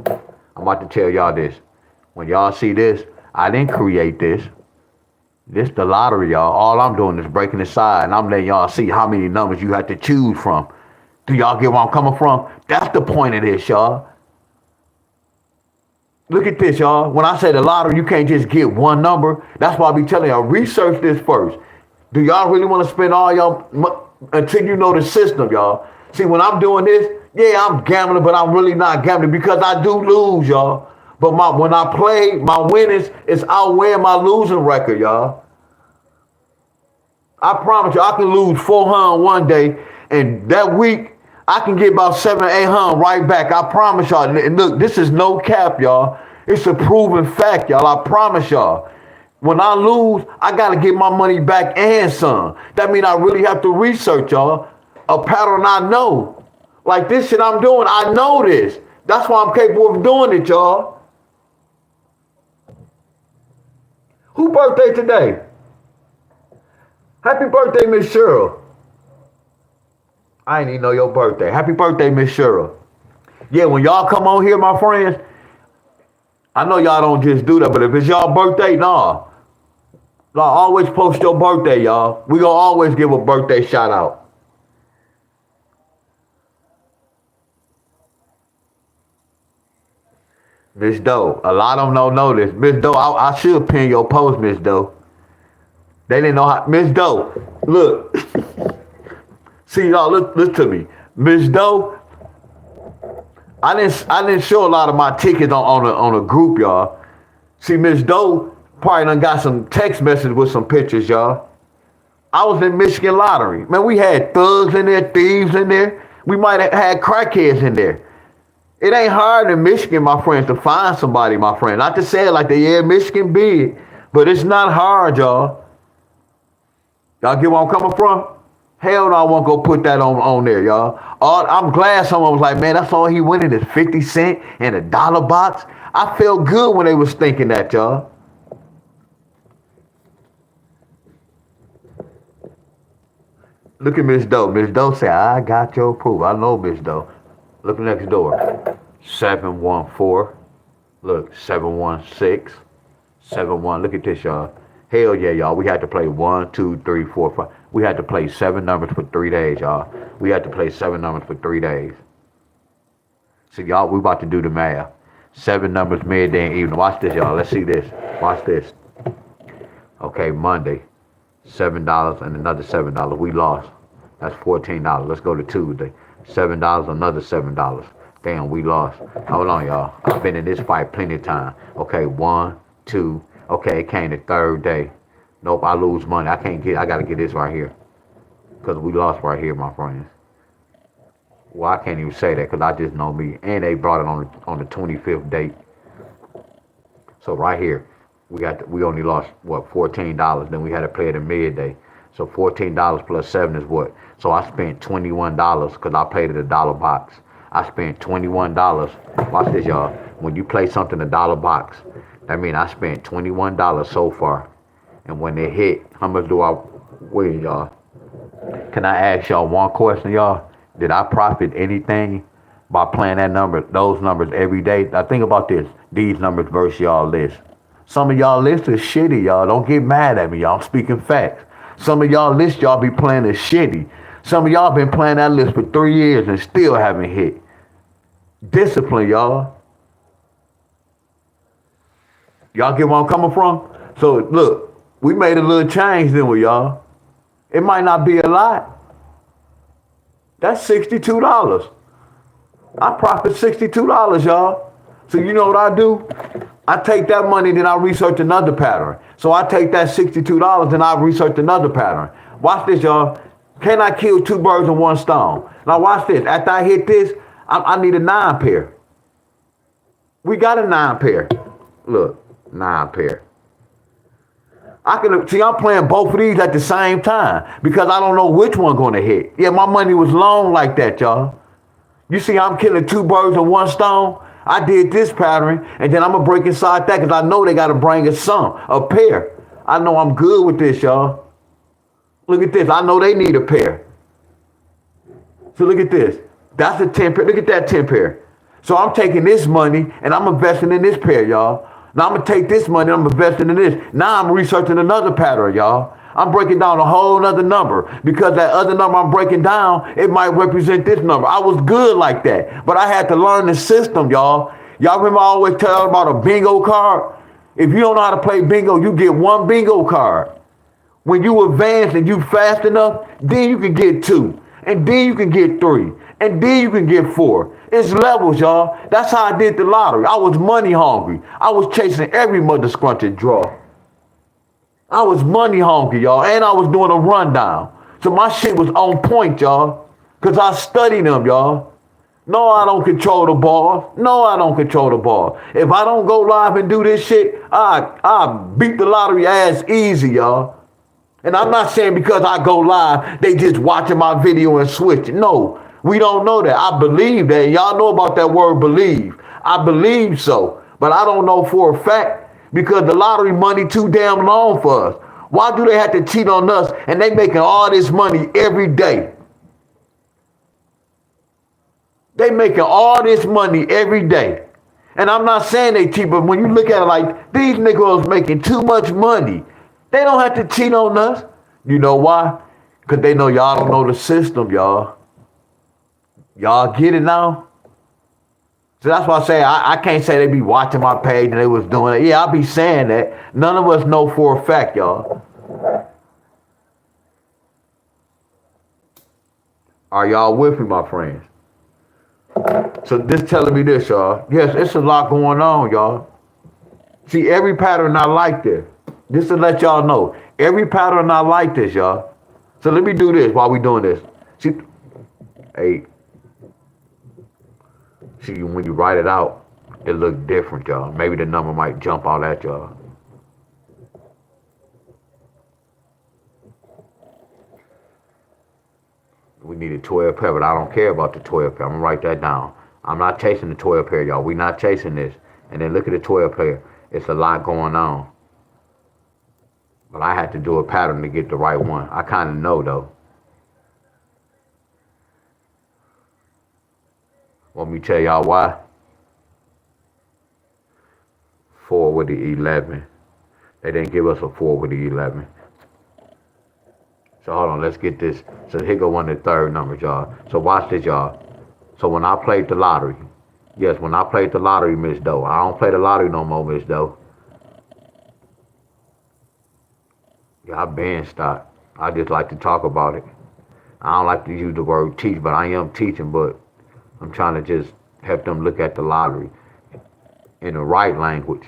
I'm about to tell y'all this. When y'all see this, I didn't create this. This the lottery, y'all. All I'm doing is breaking the side, and I'm letting y'all see how many numbers you have to choose from. Do y'all get where I'm coming from? That's the point of this, y'all. Look at this, y'all. When I say the lottery, you can't just get one number. That's why I be telling y'all, research this first. Do y'all really want to spend all y'all until you know the system, y'all? See, when I'm doing this, yeah, I'm gambling, but I'm really not gambling because I do lose, y'all. But when I play, my winnings is outweighing my losing record, y'all. I promise you, I can lose 400 one day, and that week, I can get about 700 or 800 right back. I promise y'all. And look, this is no cap, y'all. It's a proven fact, y'all. I promise y'all. When I lose, I got to get my money back and some. That means I really have to research, y'all. A pattern I know. Like this shit I'm doing, I know this. That's why I'm capable of doing it, y'all. Who birthday today? Happy birthday, Miss Cheryl. I ain't even know your birthday. Happy birthday, Miss Cheryl. Yeah, when y'all come on here, my friends, I know y'all don't just do that, but if it's y'all birthday, nah. Always post your birthday, y'all. We gonna always give a birthday shout out. Miss Doe, a lot of them don't know this. Miss Doe, I should pin your post, Miss Doe. They didn't know how. Miss Doe, look. See, y'all, listen to me. Miss Doe, I didn't show a lot of my tickets on a group, y'all. See, Miss Doe probably done got some text messages with some pictures, y'all. I was in Michigan Lottery. Man, we had thugs in there, thieves in there. We might have had crackheads in there. It ain't hard in Michigan, my friends, to find somebody, my friend. Not to say it like the yeah, Michigan big, but it's not hard, y'all. Y'all get where I'm coming from? Hell no, I won't go put that on there, y'all. I'm glad someone was like, man, that's all he winning is 50 cents in a dollar box. I felt good when they was thinking that, y'all. Look at Miss Doe. Miss Doe say, I got your proof. I know Miss Doe. Look next door. 714. Look, 716, 7-1. Look at this, y'all. Hell yeah, y'all. We had to play 1, 2, 3, 4, 5. We had to play 7 numbers for 3 days, y'all. We had to play 7 numbers for 3 days. So y'all, we about to do the math. 7 numbers midday and evening. Watch this, y'all. Let's see this. Watch this. Okay, Monday, $7 and another $7. We lost. That's $14. Let's go to Tuesday. $7, another $7. Damn, we lost. Hold on, y'all. I've been in this fight plenty of time. Okay, 1, 2. Okay, it came the 3rd day. Nope, I lose money. I gotta get this right here. Because we lost right here, my friends. Well, I can't even say that because I just know me. And they brought it on the 25th date. So right here, we only lost, what, $14. Then we had to play it at midday. So $14 plus 7 is what? So I spent $21 because I played at a dollar box. I spent $21. Watch this, y'all. When you play something a dollar box, that means I spent $21 so far. And when it hit, how much do I win, y'all? Can I ask y'all one question, y'all? Did I profit anything by playing those numbers every day? Now think about this. These numbers versus y'all list. Some of y'all lists is shitty, y'all. Don't get mad at me, y'all. I'm speaking facts. Some of y'all lists y'all be playing is shitty. Some of y'all been playing that list for 3 years and still haven't hit. Discipline, y'all. Y'all get where I'm coming from? So look, we made a little change then with y'all. It might not be a lot. That's $62. I profit $62, y'all. So you know what I do? I take that money, then I research another pattern. So I take that $62, then I research another pattern. Watch this, y'all. Can I kill 2 birds with 1 stone? Now watch this. After I hit this, I need a 9 pair. We got a 9 pair. Look, 9 pair. I'm playing both of these at the same time because I don't know which one gonna hit. Yeah, my money was long like that, y'all. You see, I'm killing 2 birds with 1 stone. I did this pattern, and then I'm gonna break inside that because I know they gotta bring a pair. I know I'm good with this, y'all. Look at this. I know they need a pair. So look at this. That's a 10 pair. Look at that 10 pair. So I'm taking this money and I'm investing in this pair, y'all. Now I'm gonna take this money and I'm investing in this. Now I'm researching another pattern, y'all. I'm breaking down a whole nother number because that other number I'm breaking down, it might represent this number. I was good like that, but I had to learn the system, y'all. Y'all remember I always tell about a bingo card? If you don't know how to play bingo, you get 1 bingo card. When you advance and you fast enough, then you can get 2, and then you can get 3, and then you can get 4. It's levels, y'all. That's how I did the lottery. I was money hungry. I was chasing every mother scrunching draw. I was money hungry, y'all, and I was doing a rundown. So my shit was on point, y'all, because I studied them, y'all. No, I don't control the ball. No, I don't control the ball. If I don't go live and do this shit, I beat the lottery ass easy, y'all. And I'm not saying because I go live, they just watching my video and switching. No, we don't know that. I believe that. Y'all know about that word believe. I believe so, but I don't know for a fact because the lottery money too damn long for us. Why do they have to cheat on us and they making all this money every day? They making all this money every day. And I'm not saying they cheat, but when you look at it like these niggas making too much money, they don't have to cheat on us. You know why? Because they know y'all don't know the system, y'all. Y'all get it now? So that's why I say I can't say they be watching my page and they was doing it. Yeah, I be saying that. None of us know for a fact, y'all. Are y'all with me, my friends? So this telling me this, y'all. Yes, it's a lot going on, y'all. See, every pattern not like this. Just to let y'all know. Every pattern not like this, y'all. So let me do this while we doing this. See, hey. See, when you write it out, it look different, y'all. Maybe the number might jump out at y'all. We need a 12 pair, but I don't care about the 12 pair. I'm gonna write that down. I'm not chasing the 12 pair, y'all. We not chasing this. And then look at the 12 pair. It's a lot going on. But I had to do a pattern to get the right one. I kind of know, though. Want me to tell y'all why? 4 with the 11. They didn't give us a 4 with the 11. So hold on, let's get this. So here go one of the third numbers, y'all. So watch this, y'all. So when I played the lottery, yes, when I played the lottery, Miss Doe, I don't play the lottery no more, Miss Doe. Yeah, I been stopped. I just like to talk about it. I don't like to use the word teach, but I am teaching, but I'm trying to just help them look at the lottery in the right language.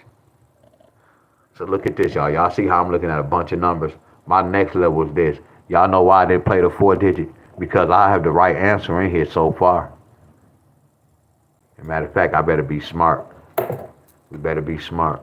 So look at this, y'all. Y'all see how I'm looking at a bunch of numbers? My next level is this. Y'all know why I didn't play the 4-digit? Because I have the right answer in here so far. As a matter of fact, I better be smart. We better be smart.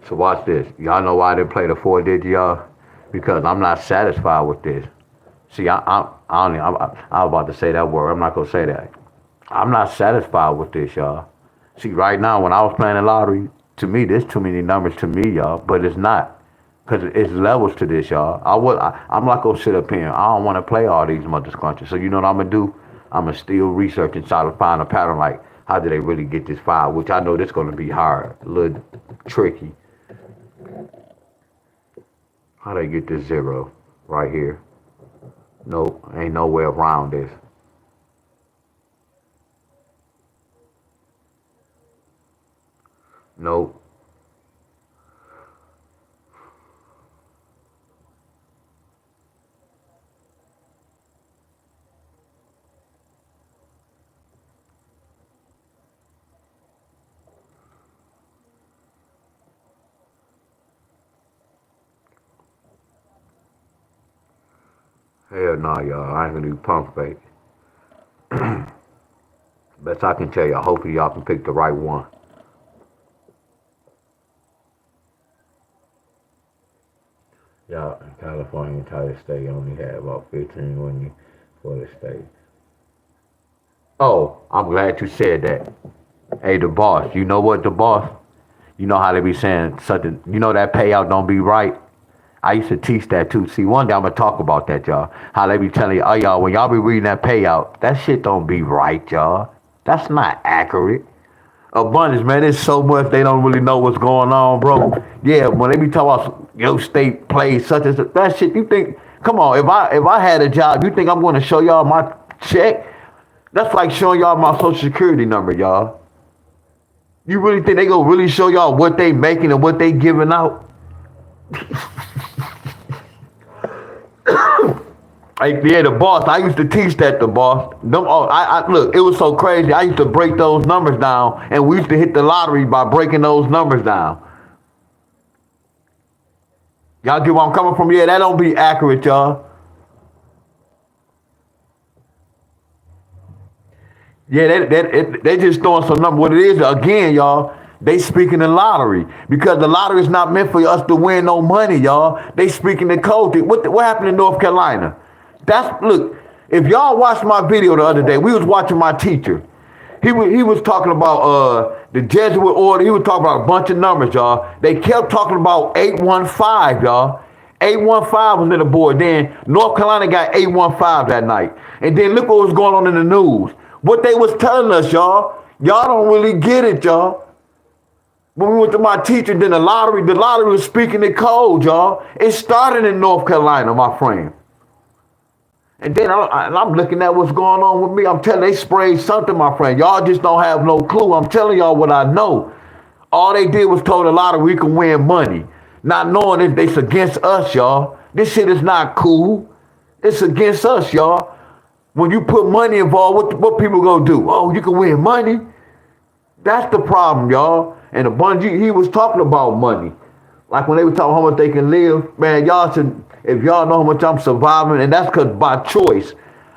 So watch this. Y'all know why I didn't play the 4-digit, y'all? Because I'm not satisfied with this. See, I was about to say that word. I'm not going to say that. I'm not satisfied with this, y'all. See, right now, when I was playing the lottery, to me, there's too many numbers to me, y'all. But it's not. Because it's levels to this, y'all. I'm not going to sit up here. I don't want to play all these mother scrunches. So you know what I'm going to do? I'm going to still research and try to find a pattern like, how do they really get this 5? Which I know this going to be hard, a little tricky. How they get this 0 right here? Nope, ain't no way around this. Nope. Hell no, y'all. I ain't gonna do pump fake. Best I can tell y'all. Hopefully y'all can pick the right one. Y'all, California entire state only had about 15 winners for the state. Oh, I'm glad you said that. Hey, the boss. You know what, the boss? You know how they be saying something. You know that payout don't be right. I used to teach that too. See, one day I'm gonna talk about that, y'all. How they be telling you, oh y'all, when y'all be reading that payout, that shit don't be right, y'all. That's not accurate. Abundance, man, it's so much they don't really know what's going on, bro. Yeah, when they be talking about your state plays such as that shit, you think, come on, if I had a job, you think I'm gonna show y'all my check? That's like showing y'all my social security number, y'all. You really think they gonna really show y'all what they making and what they giving out? Like, yeah, the boss. I used to teach that, the boss. Look, it was so crazy. I used to break those numbers down, and we used to hit the lottery by breaking those numbers down. Y'all get where I'm coming from? Yeah, that don't be accurate, y'all. Yeah, they just throwing some number. What it is, again, y'all, they speaking the lottery. Because the lottery is not meant for us to win no money, y'all. They speaking the code. What happened in North Carolina? Look, if y'all watched my video the other day, we was watching my teacher. He was talking about the Jesuit order. He was talking about a bunch of numbers, y'all. They kept talking about 815, y'all. 815 was in the board. Then North Carolina got 815 that night. And then look what was going on in the news. What they was telling us, y'all don't really get it, y'all. When we went to my teacher, then the lottery was speaking the code, y'all. It started in North Carolina, my friend. And then I'm looking at what's going on with me. I'm telling they sprayed something, my friend. Y'all just don't have no clue. I'm telling y'all what I know. All they did was told a lottery we can win money. Not knowing that it's against us, y'all. This shit is not cool. It's against us, y'all. When you put money involved, what people gonna do? Oh, you can win money? That's the problem, y'all. And a bunch, he was talking about money. Like when they were talking how much they can live, man, y'all should, if y'all know how much I'm surviving, and that's because by choice,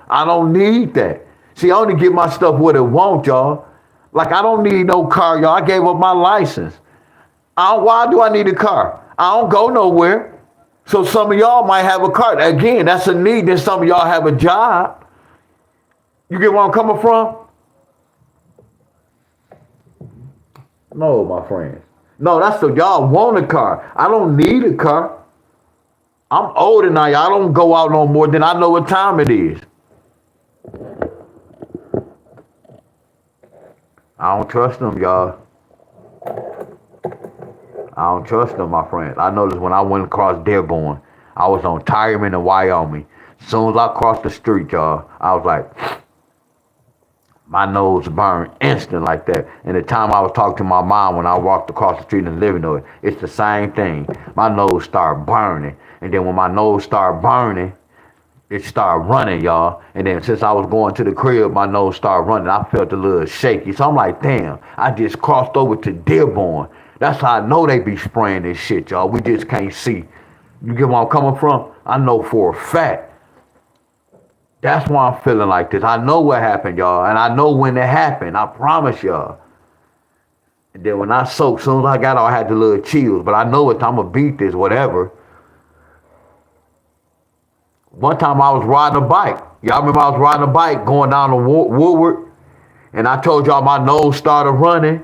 I don't need that. See, I only get my stuff what it wants, y'all. Like, I don't need no car, y'all. I gave up my license. Why do I need a car? I don't go nowhere. So some of y'all might have a car. Again, that's a need. Then some of y'all have a job. You get where I'm coming from? No, my friends. No, that's so y'all want a car. I don't need a car. I'm older now, y'all. I don't go out no more than I know what time it is. I don't trust them, y'all. I don't trust them, my friends. I noticed when I went across Dearborn, I was on Tireman in Wyoming. As soon as I crossed the street, y'all, I was like, my nose burned instant like that. And the time I was talking to my mom when I walked across the street in the living room, it's the same thing. My nose started burning. And then when my nose started burning, it started running, y'all. And then since I was going to the crib, my nose started running. I felt a little shaky. So I'm like, damn, I just crossed over to Dearborn. That's how I know they be spraying this shit, y'all. We just can't see. You get where I'm coming from? I know for a fact. That's why I'm feeling like this. I know what happened, y'all. And I know when it happened. I promise y'all. And then when I soaked, as soon as I got out, I had the little chills. But I know what I'm going to beat this, whatever. One time I was riding a bike. Y'all remember I was riding a bike going down to Woodward? And I told y'all my nose started running.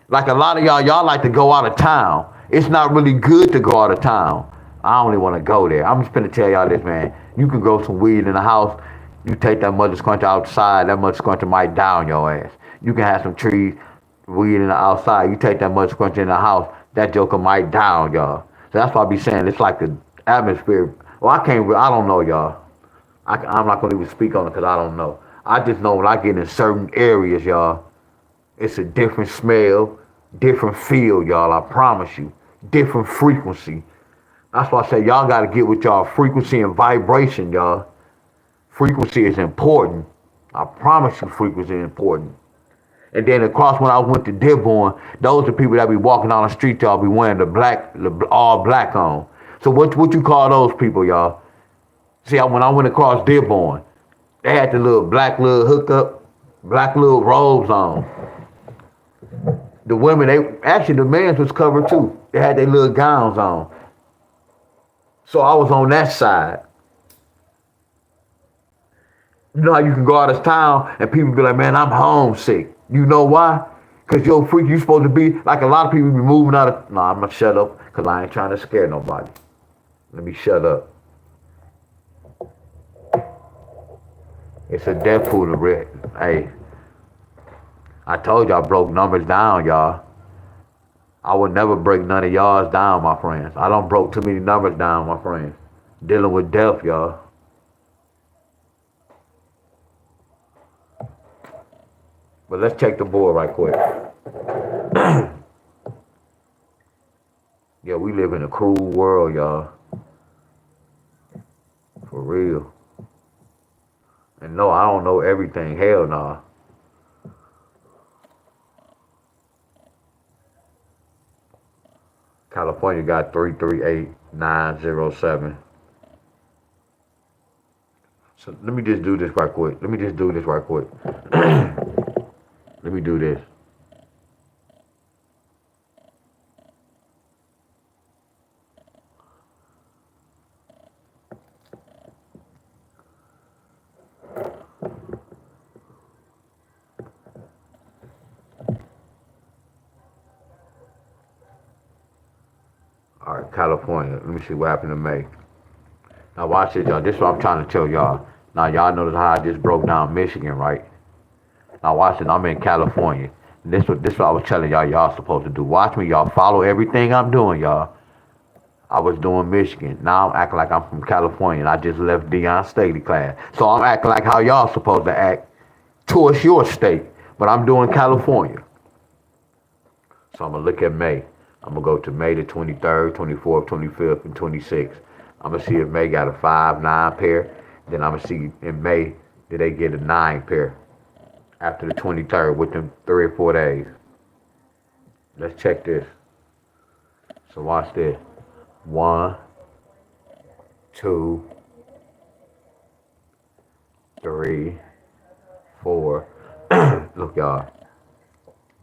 Like a lot of y'all like to go out of town. It's not really good to go out of town. I only want to go there. I'm just going to tell y'all this, man. You can grow some weed in the house. You take that mother scrunch outside, that mother scrunch might down your ass. You can have some trees, weed in the outside. You take that mother scrunch in the house, that joker might down y'all. So that's why I be saying it's like the atmosphere. Well, I don't know, y'all. I'm not going to even speak on it because I don't know. I just know when I get in certain areas, y'all, it's a different smell, different feel, y'all. I promise you. Different frequency. That's why I say y'all got to get with y'all frequency and vibration, y'all. Frequency is important. I promise you frequency is important. And then across when I went to Dearborn, those are people that be walking down the street, y'all, be wearing the all black on. So what you call those people, y'all? See, when I went across Dearborn, they had the little black little hookup, black little robes on. The women, the men's was covered too. They had their little gowns on. So I was on that side. You know how you can go out of town and people be like, man, I'm homesick. You know why? Because you're a freak. You supposed to be, like a lot of people be moving out of, no, I'm going to shut up because I ain't trying to scare nobody. Let me shut up. It's a death pool to read. Hey, I told y'all I broke numbers down, y'all. I would never break none of y'all's down, my friends. I don't broke too many numbers down, my friends. Dealing with death, y'all. But let's check the board right quick. Yeah, we live in a cruel world, y'all. For real. And no, I don't know everything. Hell nah. California got 338907. So let me just do this right quick. Let me do this. All right, California. Let me see what happened to May. Now watch this, y'all. This is what I'm trying to tell y'all. Now y'all notice how I just broke down Michigan, right? Now watch it. I'm in California. This what I was telling y'all. Y'all supposed to do. Watch me, y'all. Follow everything I'm doing, y'all. I was doing Michigan. Now I'm acting like I'm from California. And I just left Deon Staley class. So I'm acting like how y'all supposed to act towards your state. But I'm doing California. So I'm going to look at May. I'm going to go to May the 23rd, 24th, 25th, and 26th. I'm going to see if May got a 5-9 pair. Then I'm going to see in May, did they get a 9 pair after the 23rd with them 3 or 4 days. Let's check this. So watch this. 1, 2, 3, 4. Look, y'all.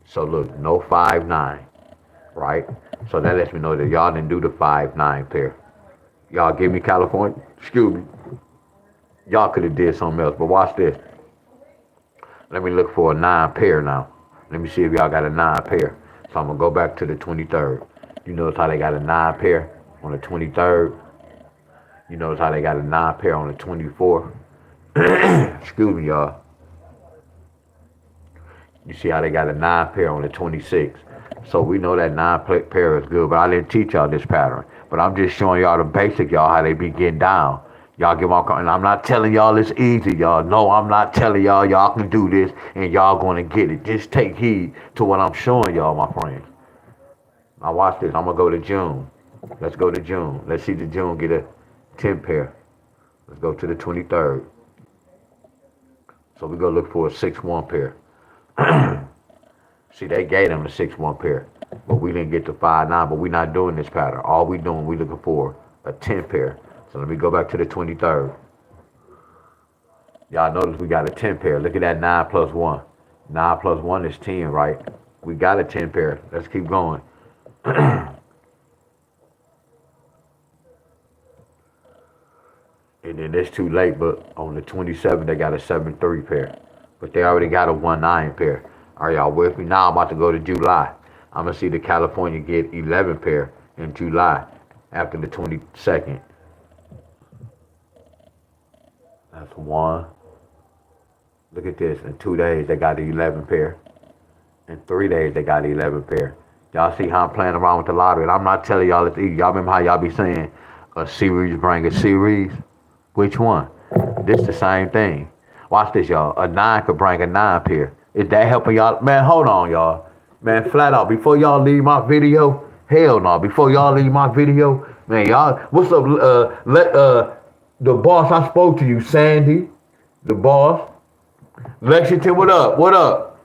So look, no 5-9, right? So that lets me know that y'all didn't do the 5-9 pair. Y'all give me California, excuse me. Y'all could have did something else, but watch this. Let me look for a 9 pair now. Let me see if y'all got a 9 pair. So I'm going to go back to the 23rd. You notice how they got a 9 pair on the 23rd? You notice how they got a 9 pair on the 24th? Excuse me, y'all. You see how they got a 9 pair on the 26th. So we know that 9 pair is good, but I didn't teach y'all this pattern. But I'm just showing y'all the basic, y'all, how they be getting down. Y'all get my, and I'm not telling y'all it's easy, y'all. No, I'm not telling y'all can do this and y'all gonna get it. Just take heed to what I'm showing y'all, my friends. Now watch this. I'm gonna go to June. Let's go to June. Let's see the June get a 10 pair. Let's go to the 23rd. So we go look for a 6-1 pair. See, they gave them a 6-1 pair, but we didn't get the 5-9. But we're not doing this pattern. All we doing, we looking for a 10 pair. So let me go back to the 23rd. Y'all notice we got a 10 pair. Look at that 9 plus 1. 9 plus 1 is 10, right? We got a 10 pair. Let's keep going. And then it's too late, but on the 27th, they got a 7-3 pair. But they already got a 1-9 pair. Are y'all with me? Now I'm about to go to July. I'm going to see the California get 11 pair in July after the 22nd. That's 1. Look at this. In 2 days, they got the 11 pair. In 3 days, they got the 11 pair. Y'all see how I'm playing around with the lottery? And I'm not telling y'all it's easy. Y'all remember how y'all be saying a series bring a series? Which one? This the same thing. Watch this, y'all. A 9 could bring a 9 pair. Is that helping y'all? Man, hold on, y'all. Man, flat out, before y'all leave my video, hell no. Before y'all leave my video, man, y'all, what's up? The boss, I spoke to you, Sandy, the boss. Lexington, what up? What up?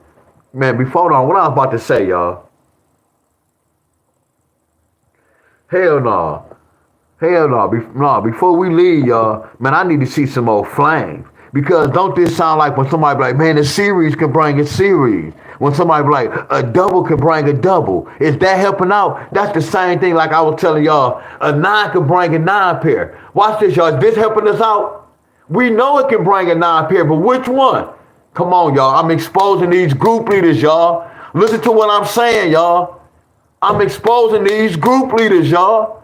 Man, before on, what I was about to say, y'all. Hell no. Hell no. Before we leave, y'all, man, I need to see some more flames. Because don't this sound like when somebody be like, man, a series can bring a series. When somebody be like, a double can bring a double. Is that helping out? That's the same thing like I was telling y'all. A 9 can bring a 9 pair. Watch this, y'all. Is this helping us out? We know it can bring a 9 pair, but which one? Come on, y'all. I'm exposing these group leaders, y'all. Listen to what I'm saying, y'all. I'm exposing these group leaders, y'all.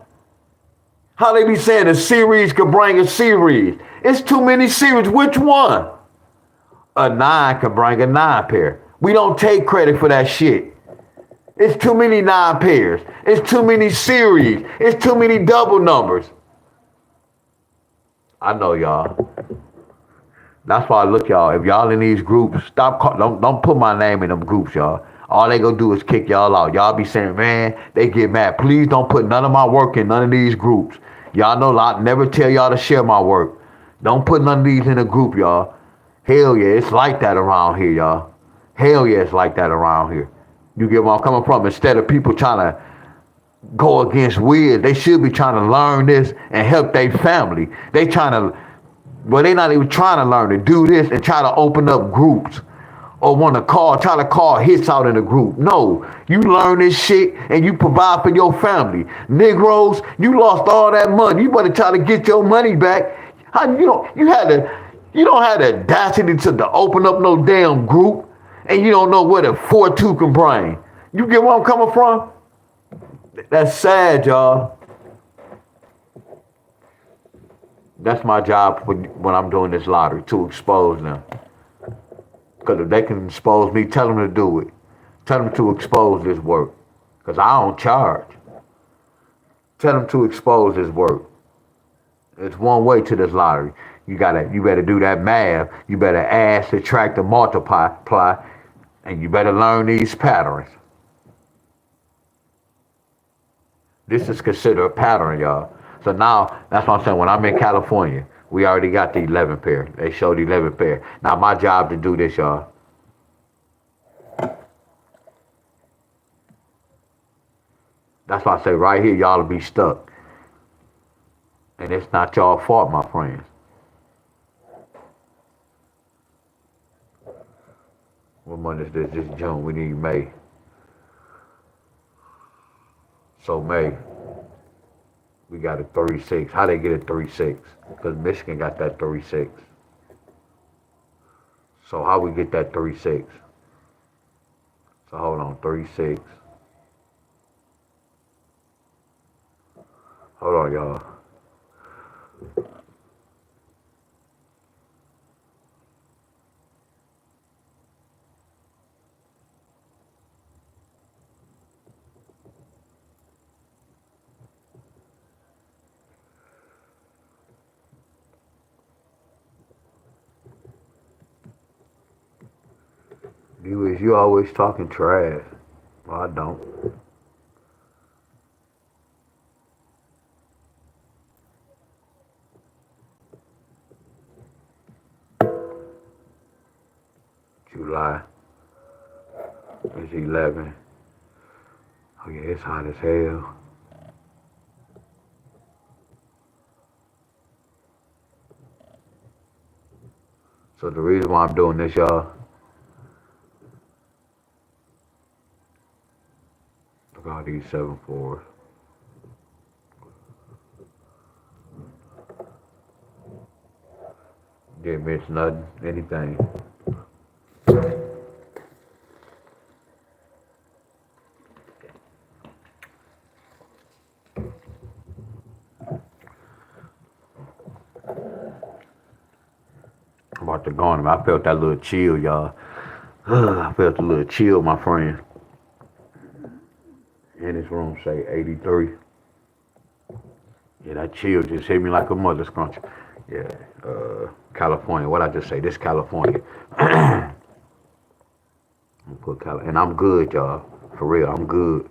How they be saying a series could bring a series. It's too many series. Which one? A 9 could bring a 9 pair. We don't take credit for that shit. It's too many 9 pairs. It's too many series. It's too many double numbers. I know, y'all. That's why I look, y'all. If y'all in these groups, don't put my name in them groups, y'all. All they gonna do is kick y'all out. Y'all be saying, man, they get mad. Please don't put none of my work in none of these groups. Y'all know I never tell y'all to share my work. Don't put none of these in a group, y'all. Hell yeah, it's like that around here, y'all. Hell yeah, it's like that around here. You get where I'm coming from? Instead of people trying to go against weird, they should be trying to learn this and help their family. They trying to, well, they not even trying to learn to do this and try to open up groups or want to try to call hits out in a group. No, you learn this shit and you provide for your family. Negroes, you lost all that money. You better try to get your money back. How you don't have the audacity to open up no damn group and you don't know what a 4-2 can bring. You get where I'm coming from? That's sad, y'all. That's my job when I'm doing this lottery, to expose them. Because if they can expose me, tell them to do it. Tell them to expose this work. Because I don't charge. Tell them to expose this work. It's one way to this lottery. You better do that math. You better add, subtract, and multiply. And you better learn these patterns. This is considered a pattern, y'all. So now, that's what I'm saying. When I'm in California, we already got the 11 pair. They showed the 11 pair. Now, my job to do this, y'all. That's why I say right here, y'all will be stuck. And it's not y'all fault, my friends. What month is this? This is June. We need May. So May, we got a 36. How they get a 36? Because Michigan got that 36. So how we get that 36? So hold on, 36. Hold on, y'all. You always talking trash. Well, I don't. July is 11. Oh yeah, it's hot as hell. So the reason why I'm doing this, y'all, look at all these 7-4s. Didn't miss nothing, anything. I'm about to go on him. I felt that little chill, y'all. I felt a little chill, my friend. In this room, say 83. Yeah, that chill just hit me like a mother scrunch. Yeah, California. What I just say? This California. I'm put Cali, and I'm good, y'all. For real, I'm good.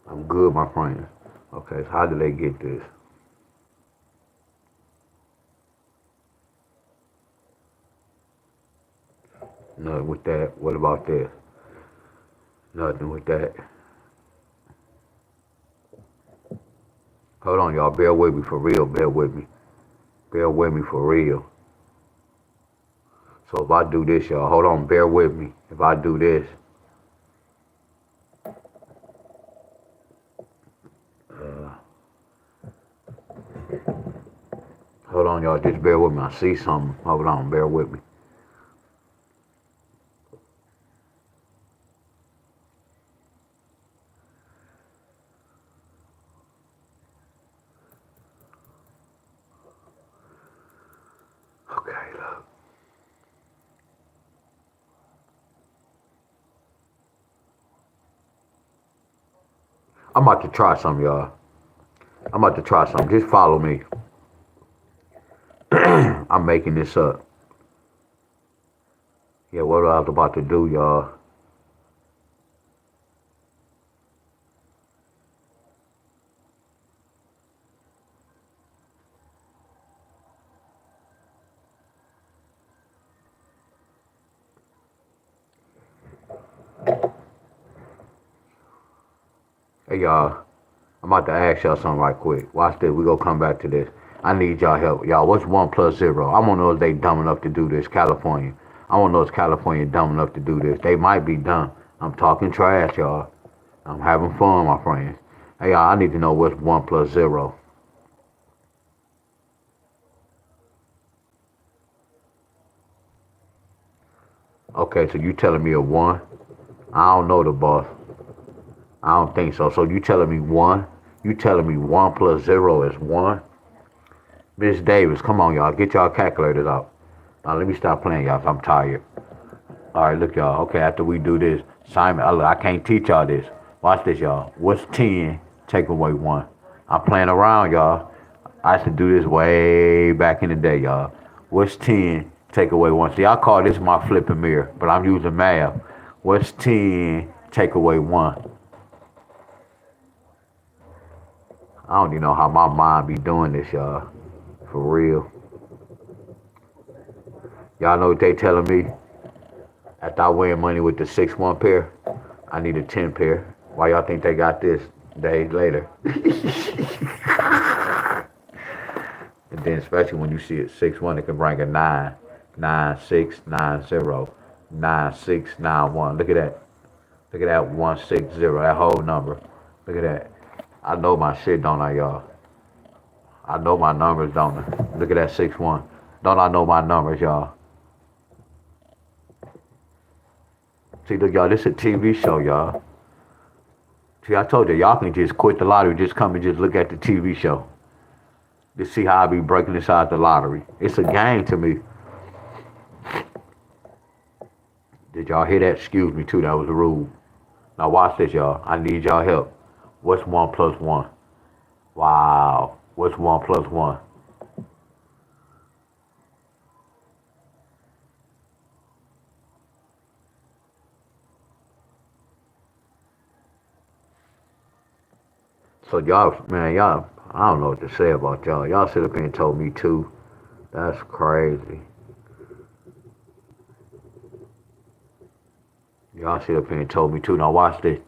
I'm good, my friends. Okay, so how did they get this? Nothing with that. What about this? Nothing with that. Hold on, y'all. Bear with me for real. Bear with me. Bear with me for real. So if I do this, y'all, hold on. Bear with me. If I do this, hold on, y'all. Just bear with me. I see something. Hold on. Bear with me. Okay, look. I'm about to try something, y'all. I'm about to try something. Just follow me. I'm making this up. Yeah, what I was about to do, y'all. Hey, y'all. I'm about to ask y'all something right quick. Watch this. We gonna come back to this. I need y'all help. Y'all, what's 1 plus 0? I wanna know if they dumb enough to do this. California. I wanna know if California dumb enough to do this. They might be dumb. I'm talking trash, y'all. I'm having fun, my friends. Hey, y'all, I need to know what's 1 plus 0. Okay, so you telling me a 1? I don't know the boss. I don't think so. So you telling me 1? You telling me 1 plus 0 is 1? Miss Davis, come on, y'all. Get y'all calculators out. Now, let me stop playing, y'all, 'cause I'm tired. All right, look, y'all. Okay, after we do this, Simon, I can't teach y'all this. Watch this, y'all. What's 10 take away 1? I'm playing around, y'all. I used to do this way back in the day, y'all. What's 10 take away 1? See, I call this my flipping mirror, but I'm using math. What's 10 take away 1? I don't even know how my mind be doing this, y'all. For real. Y'all know what they telling me? After I win money with the 6-1 pair, I need a 10 pair. Why y'all think they got this days later? And then especially when you see it 6-1, it can bring a 9, 9, 6, 9, 0, 9, 6, 9, 1. Look at that. Look at that 1, 6, 0. That whole number. Look at that. I know my shit, don't I, y'all? I know my numbers, don't I? Look at that 6-1. Don't I know my numbers, y'all? See, look, y'all, this is a TV show, y'all. See, I told you, y'all can just quit the lottery, just come and just look at the TV show. To see how I be breaking inside the lottery. It's a game to me. Did y'all hear that? Excuse me, too. That was rude. Now watch this, y'all. I need y'all help. What's 1 plus 1? Wow. What's 1 plus 1? So y'all, man, y'all, I don't know what to say about y'all. Y'all sit up here and told me 2. That's crazy. Y'all sit up here and told me 2. Now watch this.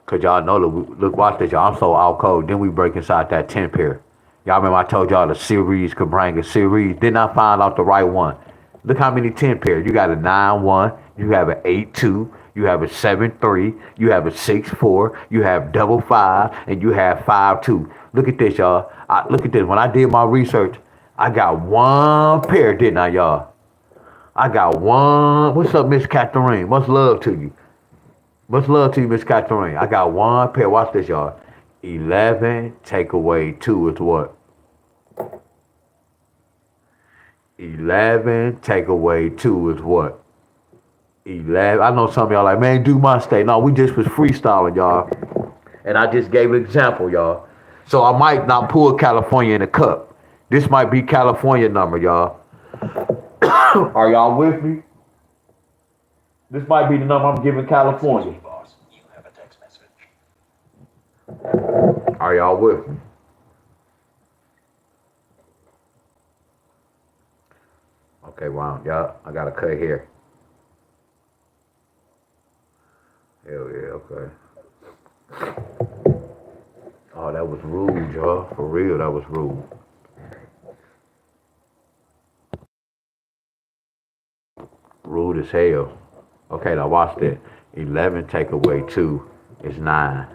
Cause y'all know, look, watch this, y'all. I'm so out cold. Then we break inside that 10 pair. Y'all remember I told y'all the series could bring a series. Didn't I find out the right one? Look how many 10 pairs. You got a 9-1. You have an 8-2. You have a 7-3. You have a 6-4. You have double 5. And you have 5-2. Look at this, y'all. Look at this. When I did my research, I got 1 pair, didn't I, y'all? I got 1. What's up, Miss Catherine? Much love to you. Much love to you, Miss Catherine. I got 1 pair. Watch this, y'all. 11 take away 2 is what? 11 take away 2 is what? 11. I know some of y'all like, man, do my state. No, we just was freestyling, y'all. And I just gave an example, y'all. So I might not pull California in the cup. This might be California number, y'all. Are y'all with me? This might be the number I'm giving California. Are y'all with me? Okay, wow, y'all, I got to cut here. Hell yeah, okay. Oh, that was rude, y'all. For real, that was rude. Rude as hell. Okay, now watch this. 11 take away 2 is 9.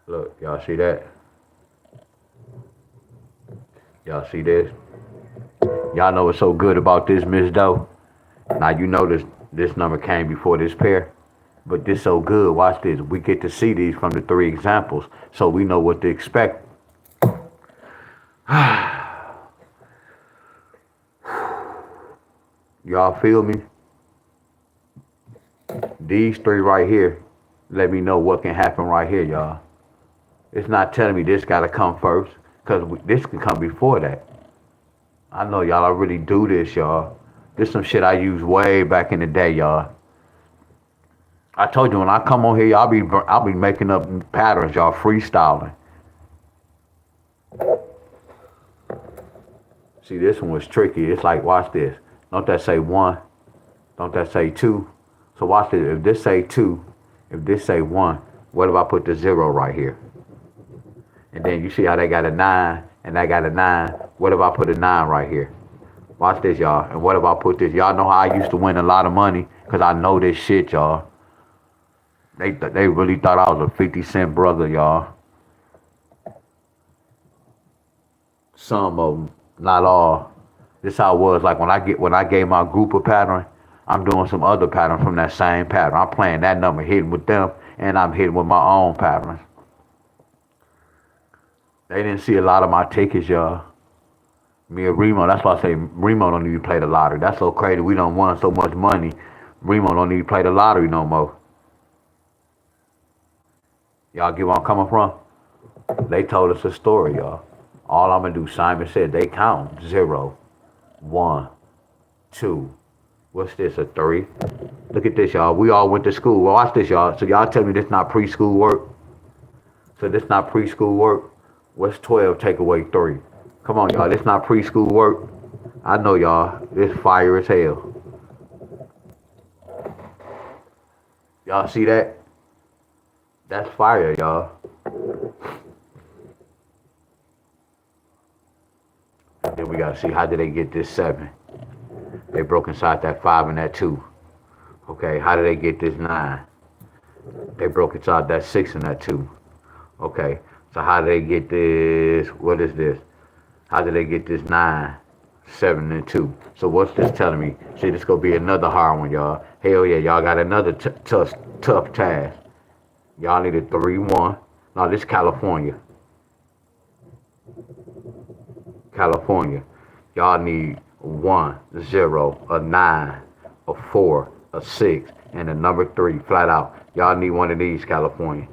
Look, y'all see that? Y'all see this? Y'all know what's so good about this, Miss Doe? Now you know this number came before this pair. But this so good, watch this. We get to see these from the 3 examples, so we know what to expect. Y'all feel me? These 3 right here, let me know what can happen right here, y'all. It's not telling me this got to come first, because this can come before that. I know y'all, I really do this, y'all. This some shit I used way back in the day, y'all. I told you when I come on here, I'll be making up patterns, y'all, freestyling. See, this one was tricky. It's like, watch this. Don't that say 1? Don't that say 2? So watch this. If this say 2, if this say 1, what if I put the 0 right here? And then you see how they got a 9 and they got a 9. What if I put a 9 right here? Watch this, y'all. And what if I put this? Y'all know how I used to win a lot of money? Because I know this shit, y'all. They really thought I was a 50-cent brother, y'all. Some of them, not all. This how it was. Like when I gave my group a pattern, I'm doing some other pattern from that same pattern. I'm playing that number, hitting with them, and I'm hitting with my own patterns. They didn't see a lot of my tickets, y'all. Me and Remo, that's why I say Remo don't need to play the lottery. That's so crazy. We don't won so much money. Remo don't need to play the lottery no more. Y'all get where I'm coming from? They told us a story, y'all. All I'm gonna do, Simon said, they count 0, 1, 2. What's this, a 3? Look at this, y'all. We all went to school. Well, watch this, y'all. So y'all tell me this not preschool work? So this not preschool work? What's 12 take away 3? Come on, y'all. This not preschool work? I know, y'all. This fire as hell. Y'all see that? That's fire, y'all. And then we gotta see how did they get this 7? They broke inside that 5 and that 2. Okay, how did they get this 9? They broke inside that 6 and that 2. Okay, so how did they get this? What is this? How did they get this 9? 7 and 2. So what's this telling me? See, this gonna be another hard one, y'all. Hell yeah, y'all got another tough task. Y'all need a 3-1. No, this California. California. Y'all need 1, 0, a 9, a 4, a 6, and a number 3, flat out. Y'all need one of these, California.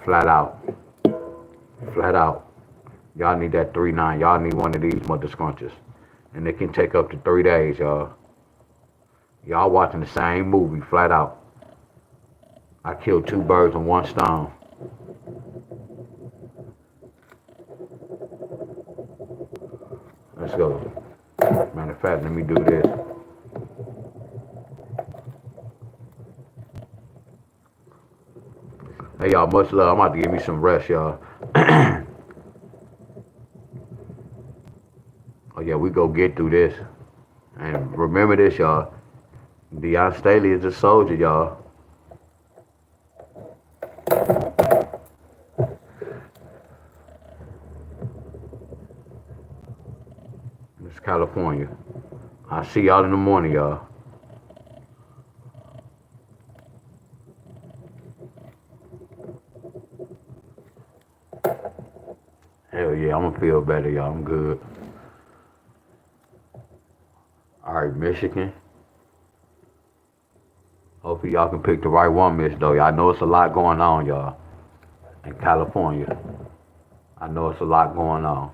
Flat out. Flat out. Y'all need that 3-9. Y'all need one of these mother scrunches. And it can take up to 3 days, y'all. Y'all watching the same movie, flat out. I killed 2 birds with 1 stone. Let's go. Matter of fact, let me do this. Hey, y'all, much love. I'm about to give me some rest, y'all. Oh, yeah, we go get through this. And remember this, y'all. Deon Staley is a soldier, y'all. It's California. I'll see y'all in the morning, y'all. Hell yeah, I'm gonna feel better, y'all. I'm good. All right, Michigan. Hopefully y'all can pick the right one, Miss, though. Y'all know it's a lot going on, y'all. In California. I know it's a lot going on.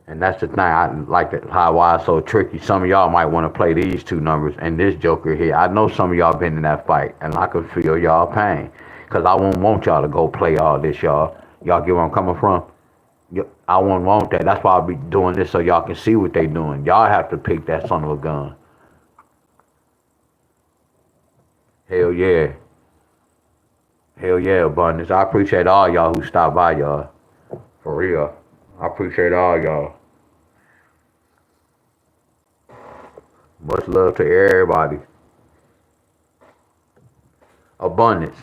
And that's the thing. I like that why it's so tricky. Some of y'all might want to play these 2 numbers and this joker here. I know some of y'all been in that fight, and I can feel y'all pain. Because I won't want y'all to go play all this, y'all. Y'all get where I'm coming from? I won't want that. That's why I'll be doing this so y'all can see what they doing. Y'all have to pick that son of a gun. Hell yeah. Hell yeah, abundance. I appreciate all y'all who stopped by, y'all. For real. I appreciate all y'all. Much love to everybody. Abundance.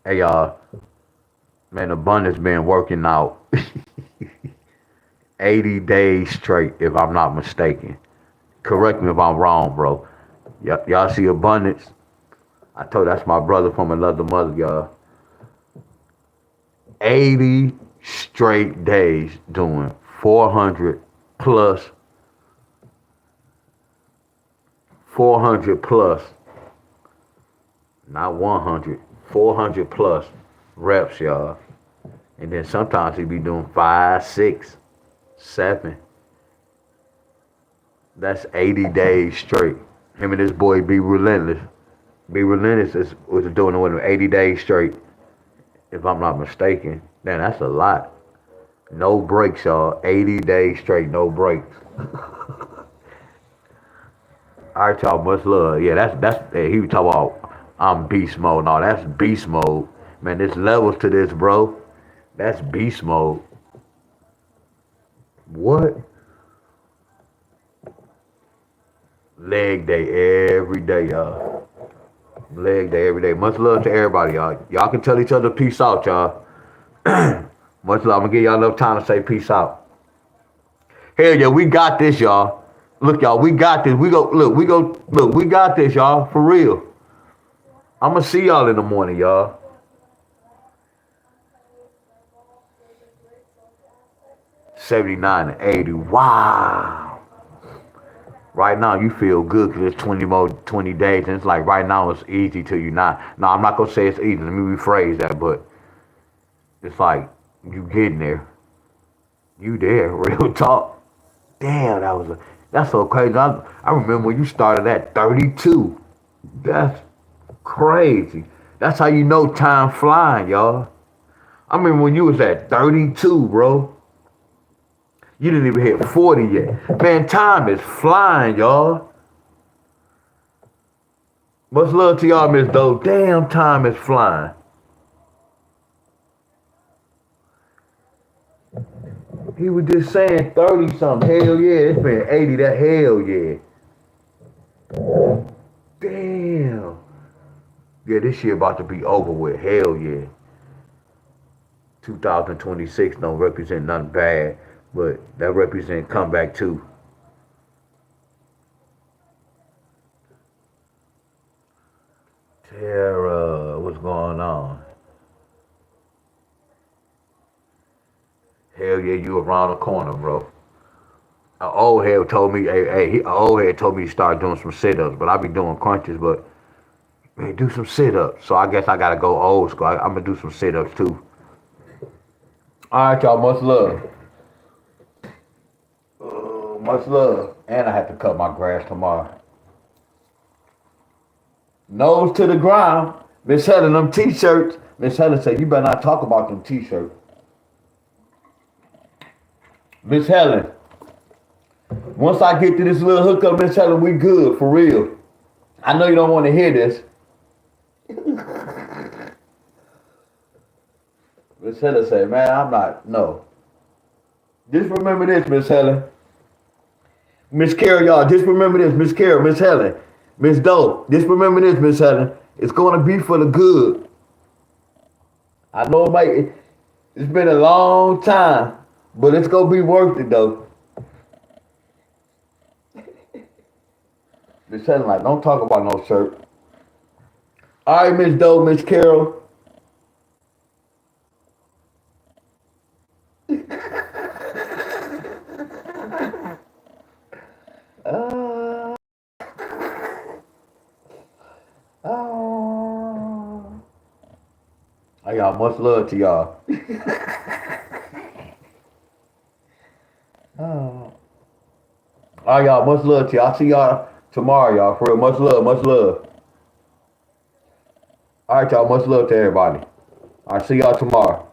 Hey, y'all. Man, Abundance been working out 80 days straight, if I'm not mistaken. Correct me if I'm wrong, bro. Y'all see Abundance? I told that's my brother from another mother, y'all. 80 straight days doing 400 plus, not 100, 400 plus reps, y'all. And then sometimes he be doing 5, 6, 7. That's 80 days straight. Him and this boy Be Relentless. Be Relentless was doing it with him 80 days straight, if I'm not mistaken. Man, that's a lot. No breaks, y'all. 80 days straight, no breaks. All right, y'all, much love. Yeah, that's he was talking about I'm beast mode. No, that's beast mode. Man, there's levels to this, bro. That's beast mode. What? Leg day every day, y'all. Leg day every day. Much love to everybody, y'all. Y'all can tell each other peace out, y'all. Much love. I'm gonna give y'all enough time to say peace out. Hell yeah, we got this, y'all. Look, y'all, we got this. We got this, y'all, for real. I'm gonna see y'all in the morning, y'all. $79 and $80. Wow. Right now you feel good because it's 20 days, and it's like right now it's easy to you now. No, I'm not gonna say it's easy. Let me rephrase that, but it's like you getting there. You there, real talk. Damn, that's so crazy. I remember when you started at 32. That's crazy. That's how you know time flying, y'all. I remember when you was at 32, bro. You didn't even hit 40 yet. Man, time is flying, y'all. Much love to y'all, Miss Doe. Damn, time is flying. He was just saying 30 something. Hell yeah, it's been 80. That hell yeah. Damn. Yeah, this shit about to be over with. Hell yeah. 2026 don't represent nothing bad, but that represent comeback too. Tara, what's going on? Hell yeah, you around the corner, bro. An old head told me, an old head told me to start doing some sit-ups, but I be doing crunches, but man, do some sit-ups. So I guess I gotta go old school. I'm gonna do some sit-ups too. All right, y'all. Much love. Much love. And I have to cut my grass tomorrow. Nose to the ground. Miss Helen, them t-shirts. Miss Helen said, you better not talk about them t-shirts. Miss Helen, once I get to this little hookup, Miss Helen, we good, for real. I know you don't want to hear this. Miss Helen said, man, I'm not, no. Just remember this, Miss Helen. Miss Carol, y'all, just remember this, Miss Carol, Miss Helen, Miss Doe, just remember this, Miss Helen. It's going to be for the good. I know it's been a long time, but it's going to be worth it, though. Miss Helen, like, don't talk about no shirt. All right, Miss Doe, Miss Carol. I got much love to y'all. All right, y'all, much love to y'all. I'll see y'all tomorrow, y'all. For real, much love, much love. All right, y'all, much love to everybody. I'll see y'all tomorrow.